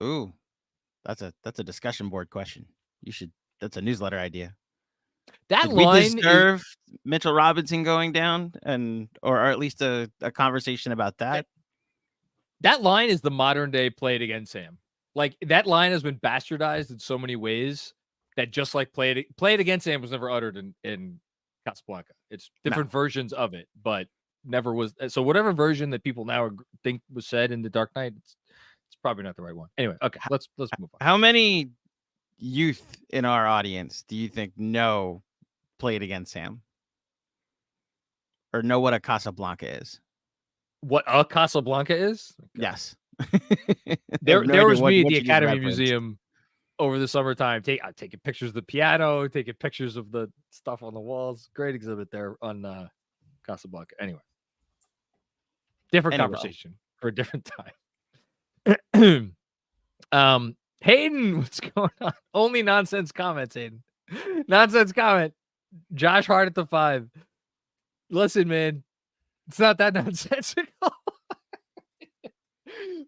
B: Ooh, that's a discussion board question. That's a newsletter idea.
A: That
B: Did we
A: line
B: deserve Mitchell Robinson going down, or at least a conversation about that?
A: That line is the modern day play it again, Sam. Like, that line has been bastardized in so many ways that just like play it against Sam was never uttered in Casablanca. It's different versions of it, but never was. So whatever version that people now think was said in The Dark Knight, it's probably not the right one. Anyway, okay, let's move on.
B: How many youth in our audience do you think know Play It Again, Sam, or know what a Casablanca is?
A: What a Casablanca is? Okay.
B: Yes.
A: There was me at the Academy Museum over the summertime, taking pictures of the piano, taking pictures of the stuff on the walls. Great exhibit there on Casablanca. Anyway, different conversation for a different time. Hayden, what's going on? Only nonsense comments, Hayden. Nonsense comment. Josh Hart at the 5. Listen, man, it's not that nonsensical.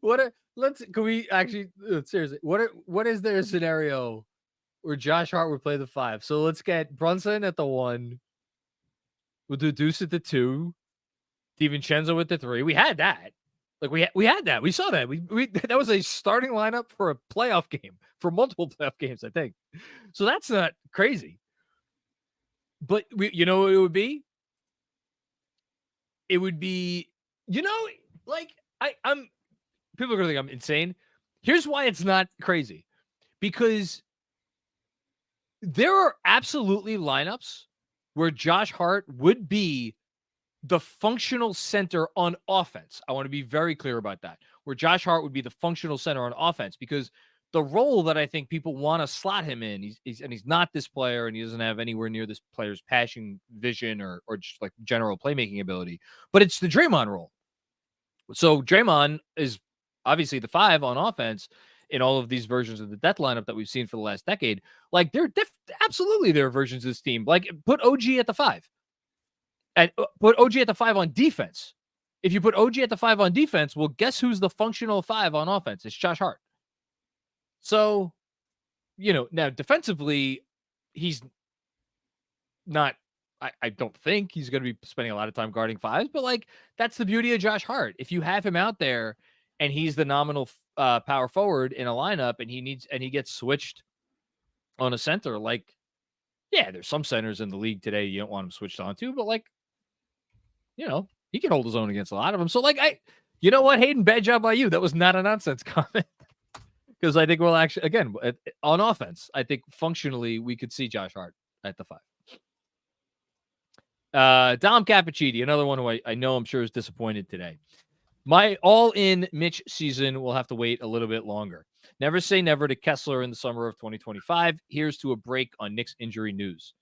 A: Can we actually seriously? What is there a scenario where Josh Hart would play the 5? So let's get Brunson at the 1. We'll do Deuce at the 2. DiVincenzo with the 3. We had that. Like we had that. We saw that. We that was a starting lineup for a playoff game, for multiple playoff games, I think. So that's not crazy. But you know what it would be? It would be, like I'm people are gonna think I'm insane. Here's why it's not crazy. Because there are absolutely lineups where Josh Hart would be the functional center on offense. I want to be very clear about that. Where Josh Hart would be the functional center on offense, because the role that I think people want to slot him in, he's not this player, and he doesn't have anywhere near this player's passion, vision, or just like general playmaking ability. But it's the Draymond role. So Draymond is obviously the 5 on offense in all of these versions of the death lineup that we've seen for the last decade. Like absolutely there are versions of this team. Like put OG at the 5. And put OG at the 5 on defense. If you put OG at the 5 on defense, well, guess who's the functional 5 on offense? It's Josh Hart. So, now defensively, he's not, I don't think he's going to be spending a lot of time guarding 5s, but like, that's the beauty of Josh Hart. If you have him out there and he's the nominal power forward in a lineup, and he gets switched on a center, like, yeah, there's some centers in the league today you don't want him switched on to, but like, he can hold his own against a lot of them. So like, you know what, Hayden, bad job by you. That was not a nonsense comment. Because I think we'll actually, again, on offense, I think functionally we could see Josh Hart at the 5. Dom Cappuccini, another one who I know I'm sure is disappointed today. My all-in Mitch season will have to wait a little bit longer. Never say never to Kessler in the summer of 2025. Here's to a break on Knicks injury news.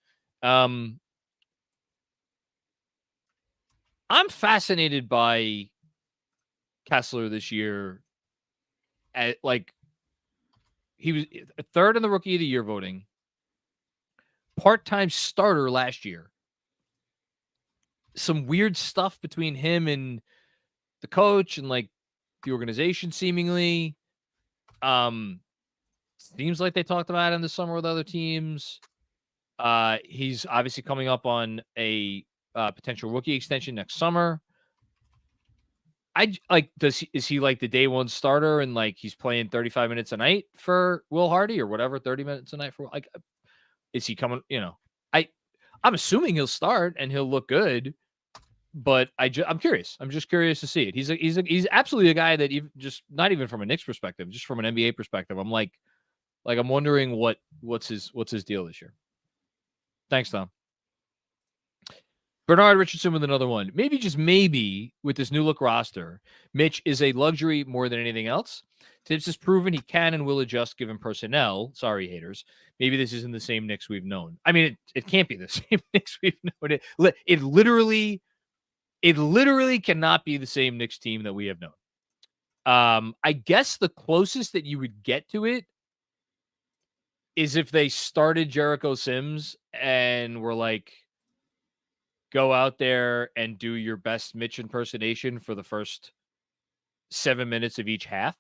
A: I'm fascinated by Kessler this year. He was 3rd in the Rookie of the Year voting, part-time starter last year. Some weird stuff between him and the coach and like the organization seemingly. Seems like they talked about it in the summer with other teams. He's obviously coming up on a potential rookie extension next summer. Is he like the day one starter and like he's playing 35 minutes a night for Will Hardy or whatever, 30 minutes a night for, like, is he coming, I'm assuming he'll start and he'll look good, but I'm curious. I'm just curious to see it. He's absolutely a guy that, even just not even from a Knicks perspective, just from an NBA perspective, I'm like I'm wondering what's his deal this year. Thanks, Tom. Bernard Richardson with another one. Maybe, just maybe, with this new look roster, Mitch is a luxury more than anything else. Tibbs has proven he can and will adjust given personnel. Sorry, haters. Maybe this isn't the same Knicks we've known. I mean, it can't be the same Knicks we've known. It literally cannot be the same Knicks team that we have known. I guess the closest that you would get to it is if they started Jericho Sims and were like, go out there and do your best Mitch impersonation for the first 7 minutes of each half.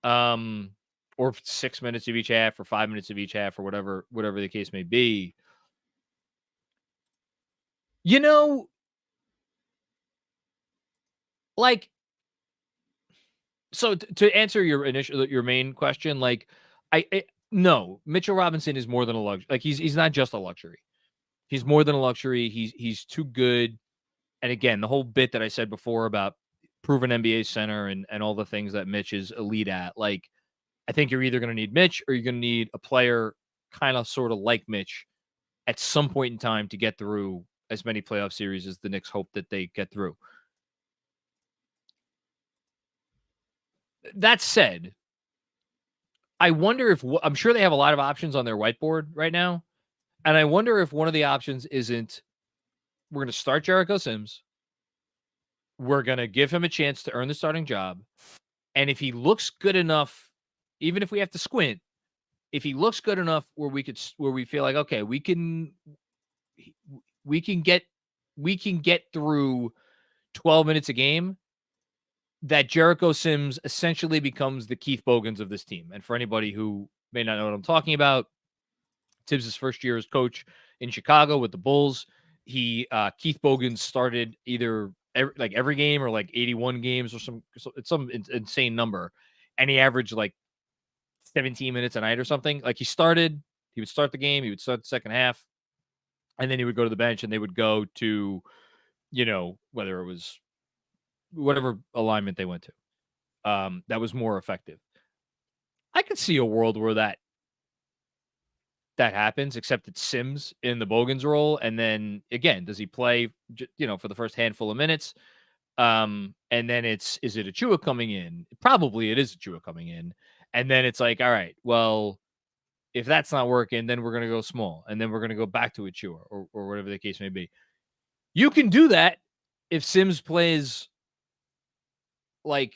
A: Or 6 minutes of each half, or 5 minutes of each half, or whatever the case may be. Like, so to answer your main question, like, no, Mitchell Robinson is more than a luxury. Like, he's not just a luxury. He's more than a luxury. He's too good. And again, the whole bit that I said before about proven NBA center and all the things that Mitch is elite at, like, I think you're either going to need Mitch or you're going to need a player kind of sort of like Mitch at some point in time to get through as many playoff series as the Knicks hope that they get through. That said, I wonder if, I'm sure they have a lot of options on their whiteboard right now. And I wonder if one of the options isn't, we're going to start Jericho Sims. We're going to give him a chance to earn the starting job. And if he looks good enough, even if we have to squint, if he looks good enough where we feel like, okay, we can get through 12 minutes a game, that Jericho Sims essentially becomes the Keith Bogans of this team. And for anybody who may not know what I'm talking about, Tibbs' first year as coach in Chicago with the Bulls. Keith Bogans started either every game or like 81 games or it's some insane number, and he averaged like 17 minutes a night or something. Like he would start the game, he would start the second half, and then he would go to the bench, and they would go to, whether it was whatever alignment they went to. That was more effective. I could see a world where that happens, except it's Sims in the Bogans role. And then again, does he play, for the first handful of minutes? And then is it Achua coming in? Probably it is Achua coming in. And then it's like, all right, well, if that's not working, then we're going to go small. And then we're going to go back to Achua or whatever the case may be. You can do that if Sims plays like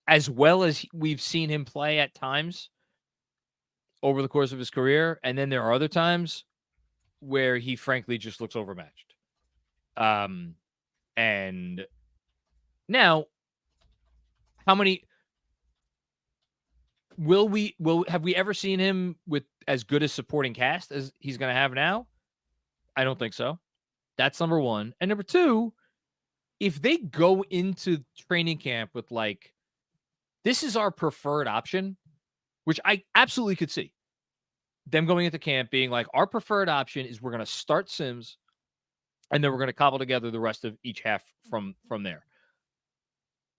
A: as well as we've seen him play at times over the course of his career. And then there are other times where he frankly just looks overmatched. And now have we ever seen him with as good a supporting cast as he's going to have now? I don't think so. That's number one. And number two, if they go into training camp with like, this is our preferred option, which I absolutely could see them going into camp being like, our preferred option is we're going to start Sims and then we're going to cobble together the rest of each half from there.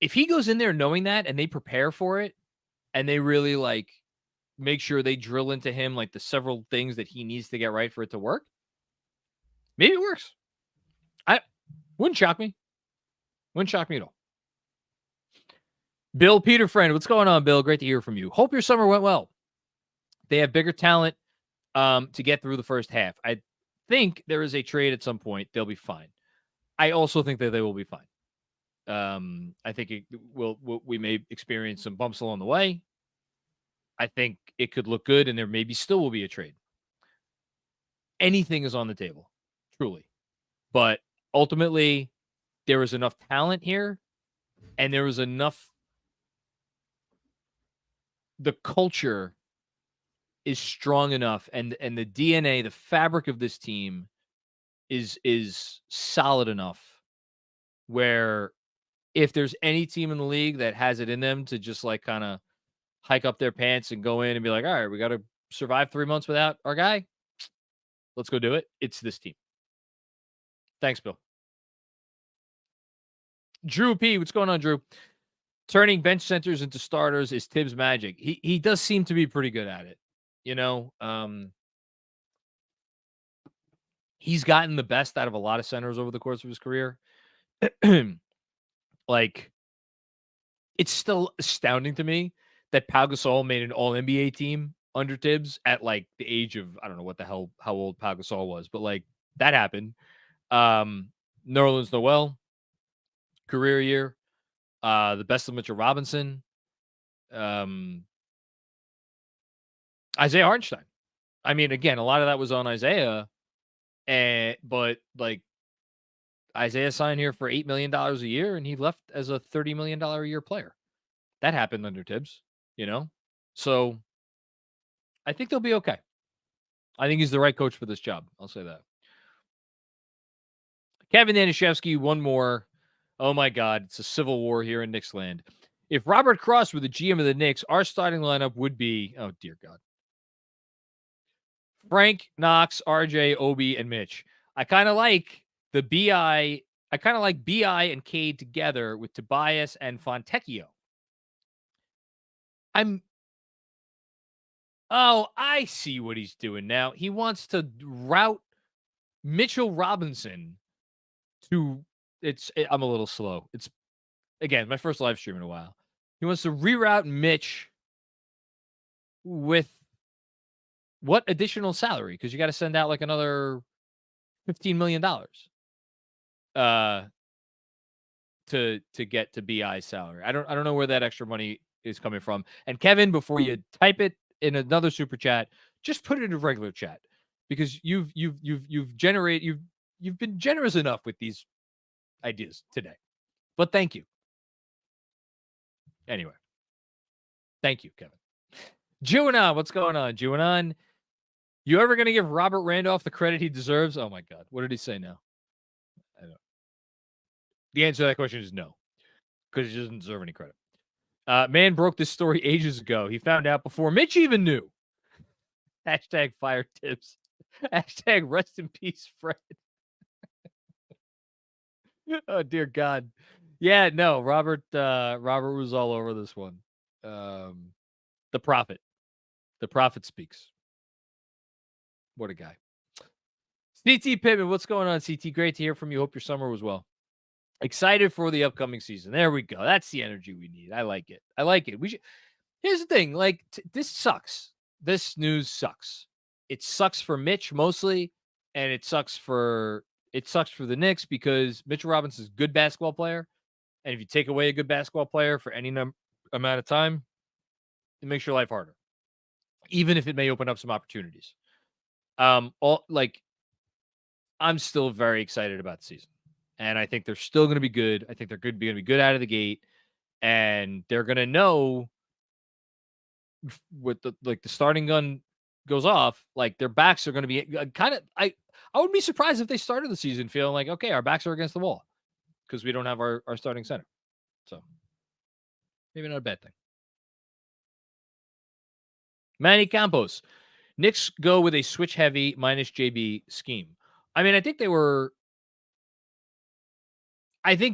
A: If he goes in there knowing that and they prepare for it and they really like make sure they drill into him like the several things that he needs to get right for it to work, maybe it works. I wouldn't shock me. Wouldn't shock me at all. Bill Peter friend, what's going on, Bill? Great to hear from you. Hope your summer went well. They have bigger talent to get through the first half. I think there is a trade at some point. They'll be fine. I also think that they will be fine. I think we may experience some bumps along the way. I think it could look good, and there maybe still will be a trade. Anything is on the table, truly. But ultimately, there is enough talent here, and there is enough. The culture is strong enough, and the DNA, the fabric of this team is solid enough where if there's any team in the league that has it in them to just like kind of hike up their pants and go in and be like, all right, we got to survive 3 months without our guy. Let's go do it. It's this team. Thanks, Bill. Drew P. What's going on, Drew? Turning bench centers into starters is Tibbs' magic. He does seem to be pretty good at it. He's gotten the best out of a lot of centers over the course of his career. Like, it's still astounding to me that Pau Gasol made an All-NBA team under Tibbs at like the age of, I don't know what the hell, how old Pau Gasol was, but like that happened. Nerlens Noel, career year. The best of Mitchell Robinson. Isaiah Hartenstein. I mean, again, a lot of that was on Isaiah, but like Isaiah signed here for $8 million a year, and he left as a $30 million a year player. That happened under Tibbs, So I think they'll be okay. I think he's the right coach for this job. I'll say that. Kevin Danishevsky, one more. Oh my God, it's a civil war here in Knicks land. If Robert Cross were the GM of the Knicks, our starting lineup would be, oh dear God, Frank, Knox, RJ, Obi, and Mitch. I kind of like the BI. I kind of like BI and Cade together with Tobias and Fontecchio. I see what he's doing now. He wants to route Mitchell Robinson to I'm a little slow. It's again my first live stream in a while. He wants to reroute Mitch with what additional salary? Because you got to send out like another $15 million to get to BI's salary. I don't know where that extra money is coming from. And Kevin, before you type it in another super chat, just put it in a regular chat because you've been generous enough with these ideas today. But thank you. Anyway, thank you, Kevin. Juanon, what's going on, Juanon? You ever going to give Robert Randolph the credit he deserves? Oh my God, what did he say now? I don't. The answer to that question is no, because he doesn't deserve any credit. Man broke this story ages ago. He found out before Mitch even knew. Hashtag fire tips. Hashtag rest in peace, Fred. Oh dear God. Yeah, no, Robert was all over this one. The prophet. The prophet speaks. What a guy. CT Pittman, what's going on, CT? Great to hear from you. Hope your summer was well. Excited for the upcoming season. There we go. That's the energy we need. I like it. I like it. We should. Here's the thing. Like this sucks. This news sucks. It sucks for Mitch mostly, and it sucks for the Knicks because Mitchell Robinson's a good basketball player, and if you take away a good basketball player for any amount of time, it makes your life harder, even if it may open up some opportunities. I'm still very excited about the season. And I think they're still going to be good. I think they're going to be good out of the gate. And they're going to know with the starting gun goes off, like their backs are going to be kind of, I wouldn't be surprised if they started the season feeling like, okay, our backs are against the wall because we don't have our starting center. So maybe not a bad thing. Manny Campos. Knicks go with a switch heavy minus JB scheme. I mean, I think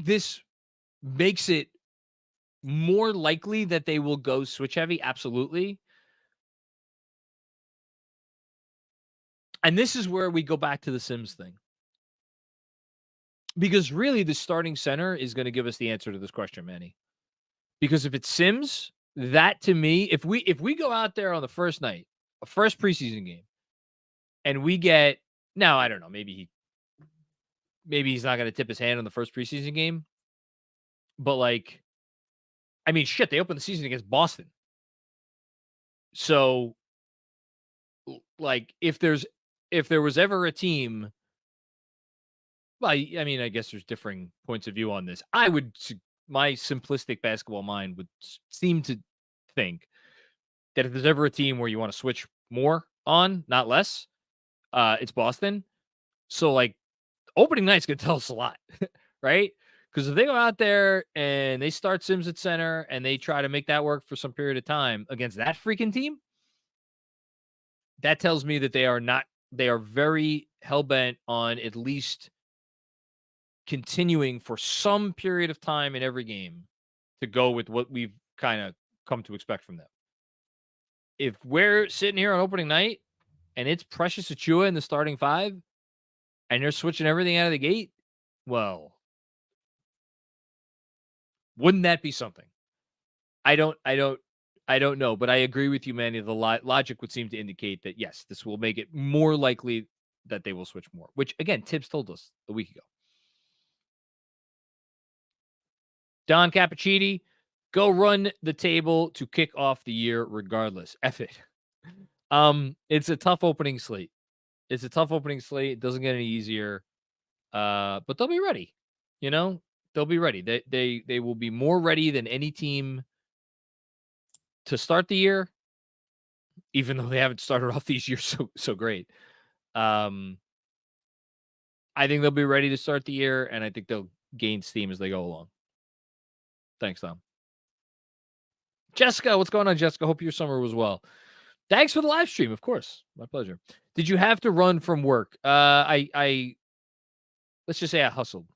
A: this makes it more likely that they will go switch heavy. Absolutely. And this is where we go back to the Sims thing. Because really the starting center is going to give us the answer to this question, Manny. Because if it's Sims, that to me, if we go out there on the first night, a first preseason game, and we get, now I don't know, maybe he's not going to tip his hand on the first preseason game. But like, I mean, shit, they opened the season against Boston. So like if there was ever a team, well, I mean, I guess there's differing points of view on this. My simplistic basketball mind would seem to think that if there's ever a team where you want to switch more on, not less, it's Boston. So like opening night's going to tell us a lot, right? Because if they go out there and they start Sims at center and they try to make that work for some period of time against that freaking team, that tells me that they are very hell-bent on at least continuing for some period of time in every game to go with what we've kind of come to expect from them. If we're sitting here on opening night and it's Precious Achiuwa in the starting five and they're switching everything out of the gate, well, wouldn't that be something? I don't know, but I agree with you, Manny. The logic would seem to indicate that, yes, this will make it more likely that they will switch more, which, again, Tibbs told us a week ago. Don Cappuccini, go run the table to kick off the year regardless. F it. It's a tough opening slate. It doesn't get any easier, but they'll be ready. You know, they'll be ready. They will be more ready than any team to start the year, even though they haven't started off these years so great. I think they'll be ready to start the year, and I think they'll gain steam as they go along. Thanks, Tom. Jessica, what's going on, Jessica? Hope your summer was well. Thanks for the live stream, of course. My pleasure. Did you have to run from work? I let's just say I hustled.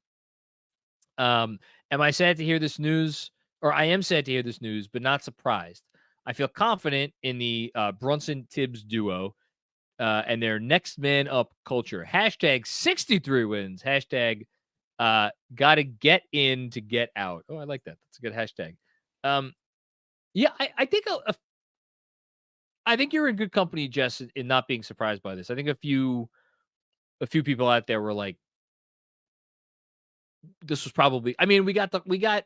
A: Am I sad to hear this news? Or I am sad to hear this news, but not surprised. I feel confident in the Brunson-Tibbs duo and their next man up culture. Hashtag 63 wins. Hashtag gotta get in to get out. Oh, I like that. That's a good hashtag. Yeah, I think you're in good company, Jess, in not being surprised by this. I think a few people out there were like, this was probably, I mean, we got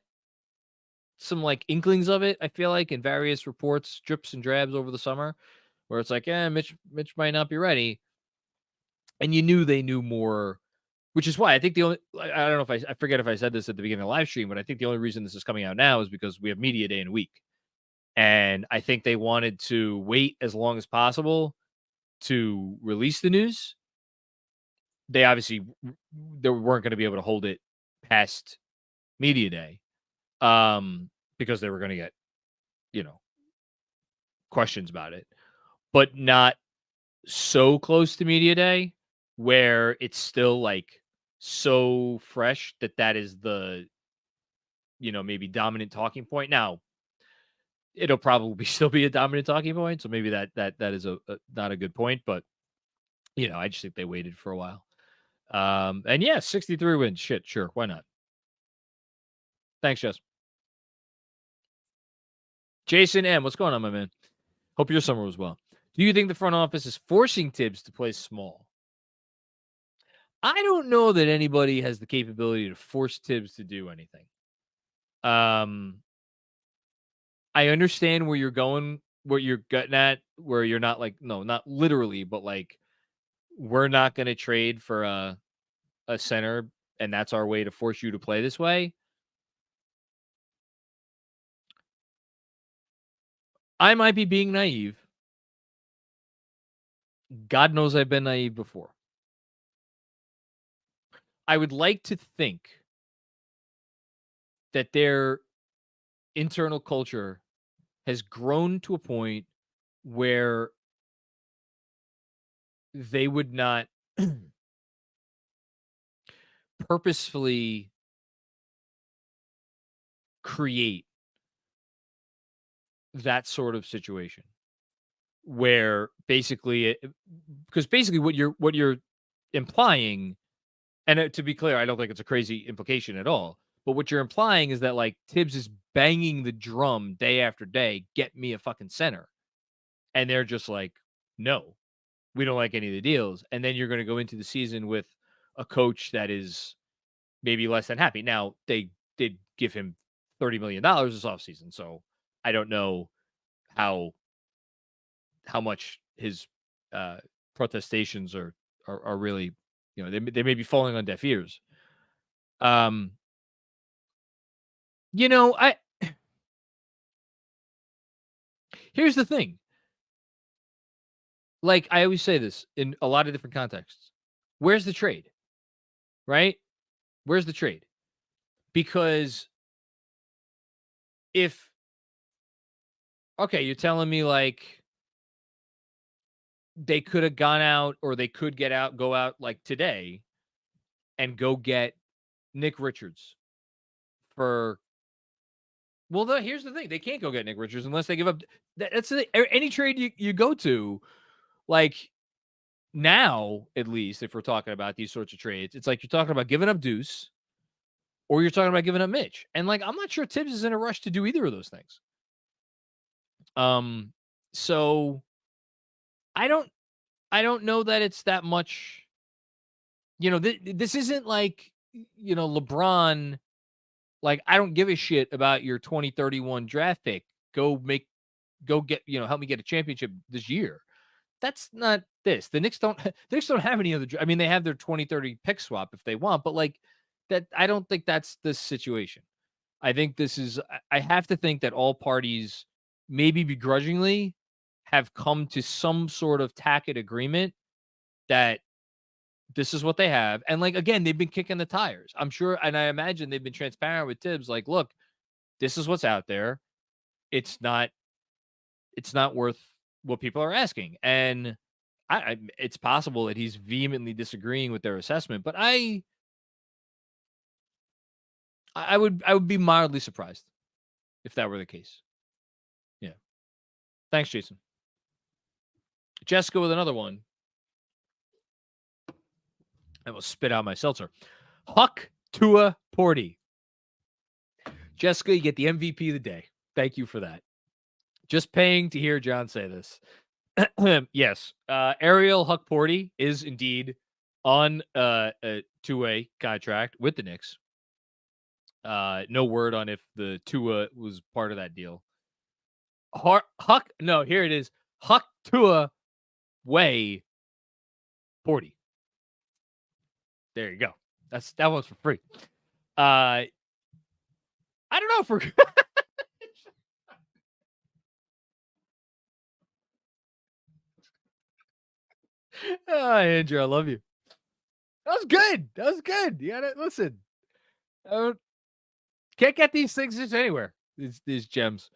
A: some like inklings of it, I feel like, in various reports, drips and drabs over the summer, where it's like, Mitch might not be ready. And you knew they knew more, which is why I think I don't know if I forget if I said this at the beginning of the live stream, but I think the only reason this is coming out now is because we have media day in a week. And I think they wanted to wait as long as possible to release the news. They obviously weren't going to be able to hold it past media day, because they were going to get, questions about it, but not so close to media day where it's still like so fresh that is the, maybe dominant talking point. Now, it'll probably still be a dominant talking point, so maybe that is a not a good point, but I just think they waited for a while. And yeah, 63 wins. Shit, sure, why not? Thanks, Jess. Jason M, what's going on, my man? Hope your summer was well. Do you think the front office is forcing Tibbs to play small? I don't know that anybody has the capability to force Tibbs to do anything. I understand where you're going, where you're getting at, where you're not like, no, not literally, but like, we're not going to trade for a center, and that's our way to force you to play this way. I might be being naive. God knows I've been naive before. I would like to think that their internal culture has grown to a point where they would not purposefully create that sort of situation where basically because basically what you're implying, and to be clear, I don't think it's a crazy implication at all, but what you're implying is that like Tibbs is banging the drum day after day, get me a fucking center, and they're just like, no, we don't like any of the deals. And then you're going to go into the season with a coach that is maybe less than happy. Now, they did give him $30 million this offseason, so I don't know how much his protestations are really, they may be falling on deaf ears. I here's the thing. Like I always say this in a lot of different contexts. Where's the trade? Right? Where's the trade? Because if okay, you're telling me like they could have gone out or they could go out like today and go get Nick Richards for here's the thing. They can't go get Nick Richards unless they give up that's any trade you go to, like now, at least if we're talking about these sorts of trades, it's like you're talking about giving up Deuce or you're talking about giving up Mitch. And like I'm not sure Tibbs is in a rush to do either of those things. So I don't know that it's that much. This isn't like LeBron. Like I don't give a shit about your 2031 draft pick. Go get help me get a championship this year. That's not this. The Knicks don't have any other. I mean, they have their 2030 pick swap if they want, but like that, I don't think that's the situation. I think this is. I have to think that all parties, maybe begrudgingly, have come to some sort of tacit agreement that this is what they have. And like again, they've been kicking the tires. I'm sure, and I imagine they've been transparent with Tibbs. Like, look, this is what's out there. It's not worth what people are asking. And it's possible that he's vehemently disagreeing with their assessment, but I would be mildly surprised if that were the case. Yeah. Thanks, Jason. Jessica with another one. I will spit out my seltzer. Huck Tua Porty. Jessica, you get the MVP of the day. Thank you for that. Just paying to hear John say this. Yes. Ariel Huck Porty is indeed on a two-way contract with the Knicks. No word on if the Tua was part of that deal. Huck, no, here it is. Huck Tua Way Porty. There you go. That one's for free. I don't know if we're Andrew, I love you. That was good. You gotta listen. Can't get these things just anywhere. These gems.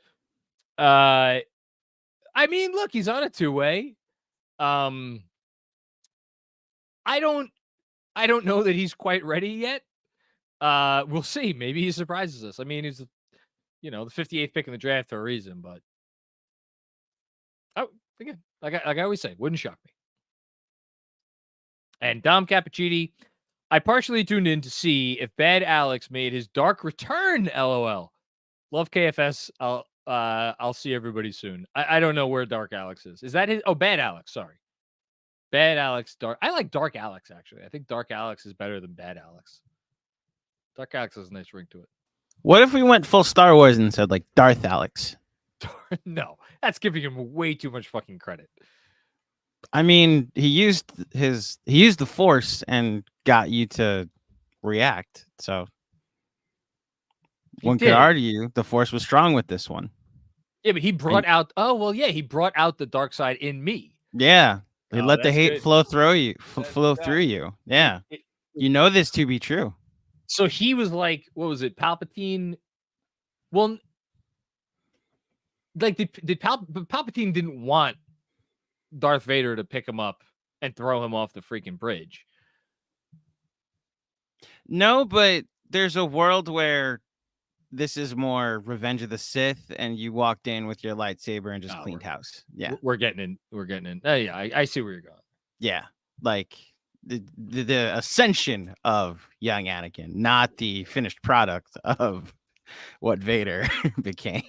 A: I mean, look, he's on a two-way. I don't know that he's quite ready yet. We'll see. Maybe he surprises us. I mean, he's the 58th pick in the draft for a reason, but again, like I always say, wouldn't shock me. And Dom Cappuccini, I partially tuned in to see if Bad Alex made his dark return. LOL. Love KFS. I'll see everybody soon. I don't know where Dark Alex is. Is that his? Oh, Bad Alex. Sorry. Bad Alex. Dark. I like Dark Alex, actually. I think Dark Alex is better than Bad Alex. Dark Alex has a nice ring to it.
B: What if we went full Star Wars and said like Darth Alex?
A: No, that's giving him way too much fucking credit.
B: I mean, he used the Force and got you to react. So one could argue the Force was strong with this one.
A: Yeah, but he brought out. Oh well, yeah, he brought out the dark side in me.
B: Yeah, he let the hate flow through you. Through you. Yeah, you know this to be true.
A: So he was like, what was it, Palpatine? Well, like Palpatine didn't want Darth Vader to pick him up and throw him off the freaking bridge.
B: No, but there's a world where this is more Revenge of the Sith, and you walked in with your lightsaber and just cleaned house. Yeah,
A: we're getting in. We're getting in. Yeah, I see where you're going.
B: Yeah, like the ascension of young Anakin, not the finished product of what Vader became.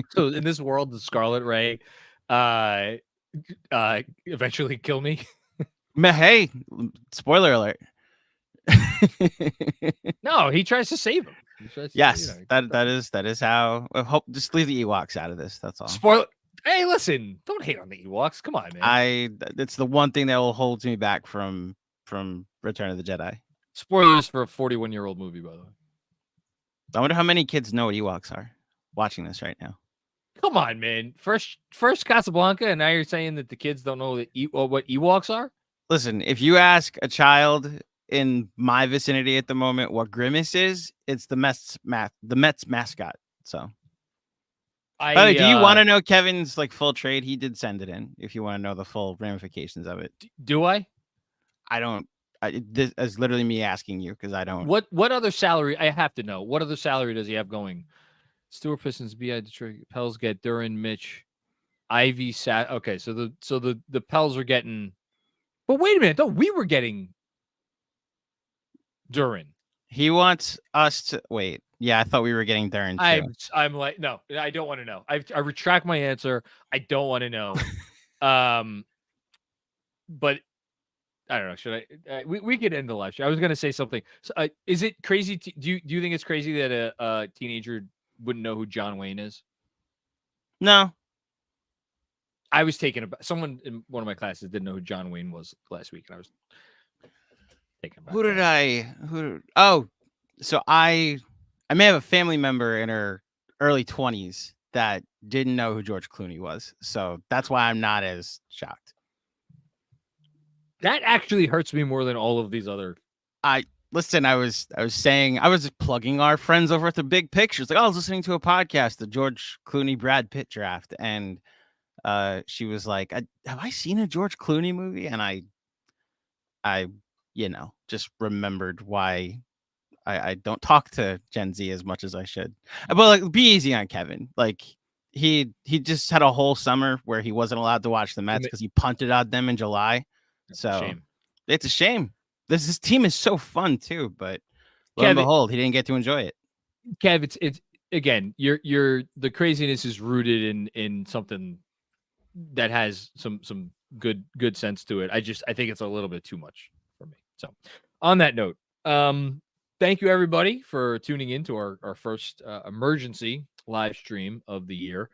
A: So in this world, the Scarlet Ray eventually kill me.
B: Hey, spoiler alert.
A: No, he tries to save him.
B: Yes, that is how. Hope just leave the Ewoks out of this. That's all.
A: Spoiler. Hey, listen, don't hate on the Ewoks. Come on, man.
B: It's the one thing that will hold me back from Return of the Jedi.
A: Spoilers for a 41-year-old movie, by the way.
B: I wonder how many kids know what Ewoks are watching this right now.
A: Come on, man. First Casablanca, and now you're saying that the kids don't know what Ewoks are?
B: Listen, if you ask a child in my vicinity at the moment what Grimace is, it's the Mets mascot. So, do you want to know Kevin's like full trade? He did send it in. If you want to know the full ramifications of it,
A: do I?
B: I don't. This is literally me asking you because I don't.
A: What other salary? I have to know. What other salary does he have going? Stewart Pistons, BI Detroit, Pels get Duran, Mitch, Ivy, Sat. Okay, so the Pels are getting. But wait a minute, though, we were getting Duran.
B: He wants us to wait. Yeah, I thought we were getting Duran too.
A: I'm like, no, I don't want to know. I retract my answer. I don't want to know. But I don't know. Should I? We could end the live show. I was going to say something. So, is it crazy? Do you think it's crazy that a teenager wouldn't know who John Wayne is?
B: No.
A: I was taken aback. Someone in one of my classes didn't know who John Wayne was last week, and I was taken aback.
B: Oh, so I may have a family member in her early 20s that didn't know who George Clooney was. So that's why I'm not as shocked.
A: That actually hurts me more than all of these other.
B: Listen, I was plugging our friends over at the Big Pictures. Like, I was listening to a podcast, the George Clooney Brad Pitt draft, and she was like, "Have I seen a George Clooney movie?" And I just remembered why I don't talk to Gen Z as much as I should. But like, be easy on Kevin. Like, he just had a whole summer where he wasn't allowed to watch the Mets because he punted on them in July. So it's a shame. This team is so fun too, but lo and behold, he didn't get to enjoy it.
A: Kev, it's again, the craziness is rooted in something that has some good sense to it. I think it's a little bit too much for me. So on that note, thank you everybody for tuning in to our first emergency live stream of the year.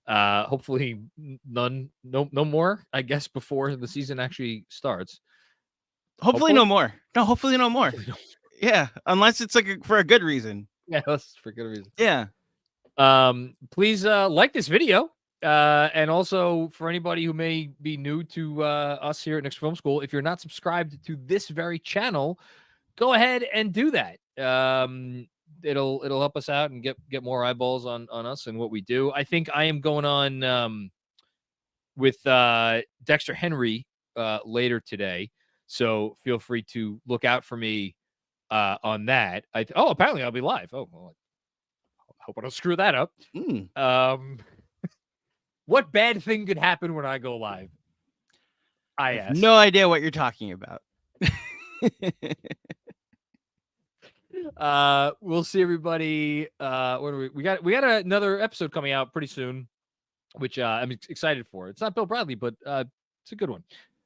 A: Hopefully no more, I guess, before the season actually starts.
B: Hopefully no more. No, hopefully no more. Yeah, unless it's like for a good reason.
A: Yeah, that's for good reason.
B: Yeah.
A: Please like this video. And also for anybody who may be new to us here at Knicks Film School, if you're not subscribed to this very channel, go ahead and do that. it'll help us out and get more eyeballs on us and what we do. I think I am going on with Dexter Henry later today, so feel free to look out for me on that. Apparently I'll be live. Oh, well, I hope I don't screw that up. What bad thing could happen when I go live? I ask.
B: No idea what you're talking about.
A: We'll see everybody. We got another episode coming out pretty soon, which I'm excited for. It's not Bill Bradley, but it's a good one.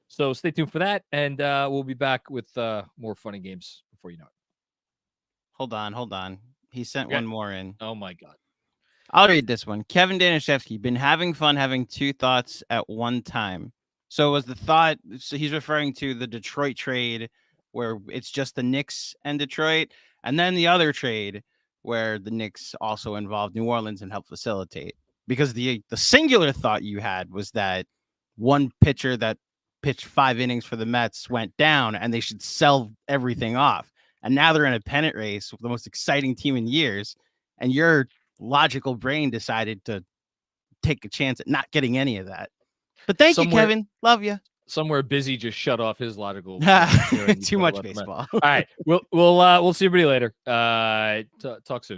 A: So stay tuned for that, and we'll be back with more funny games before you know it.
B: Hold on. He sent one more in.
A: Oh my God.
B: I'll read this one. Kevin Danishevsky, been having fun having two thoughts at one time. So was the thought, so he's referring to the Detroit trade where it's just the Knicks and Detroit, and then the other trade where the Knicks also involved New Orleans and helped facilitate. Because the singular thought you had was that one pitcher that pitched 5 innings for the Mets went down and they should sell everything off. And now they're in a pennant race with the most exciting team in years. And your logical brain decided to take a chance at not getting any of that. But thank you, Kevin. Love you.
A: Somewhere busy just shut off his logical.
B: Too much baseball.
A: All right. We'll see everybody later. Talk soon.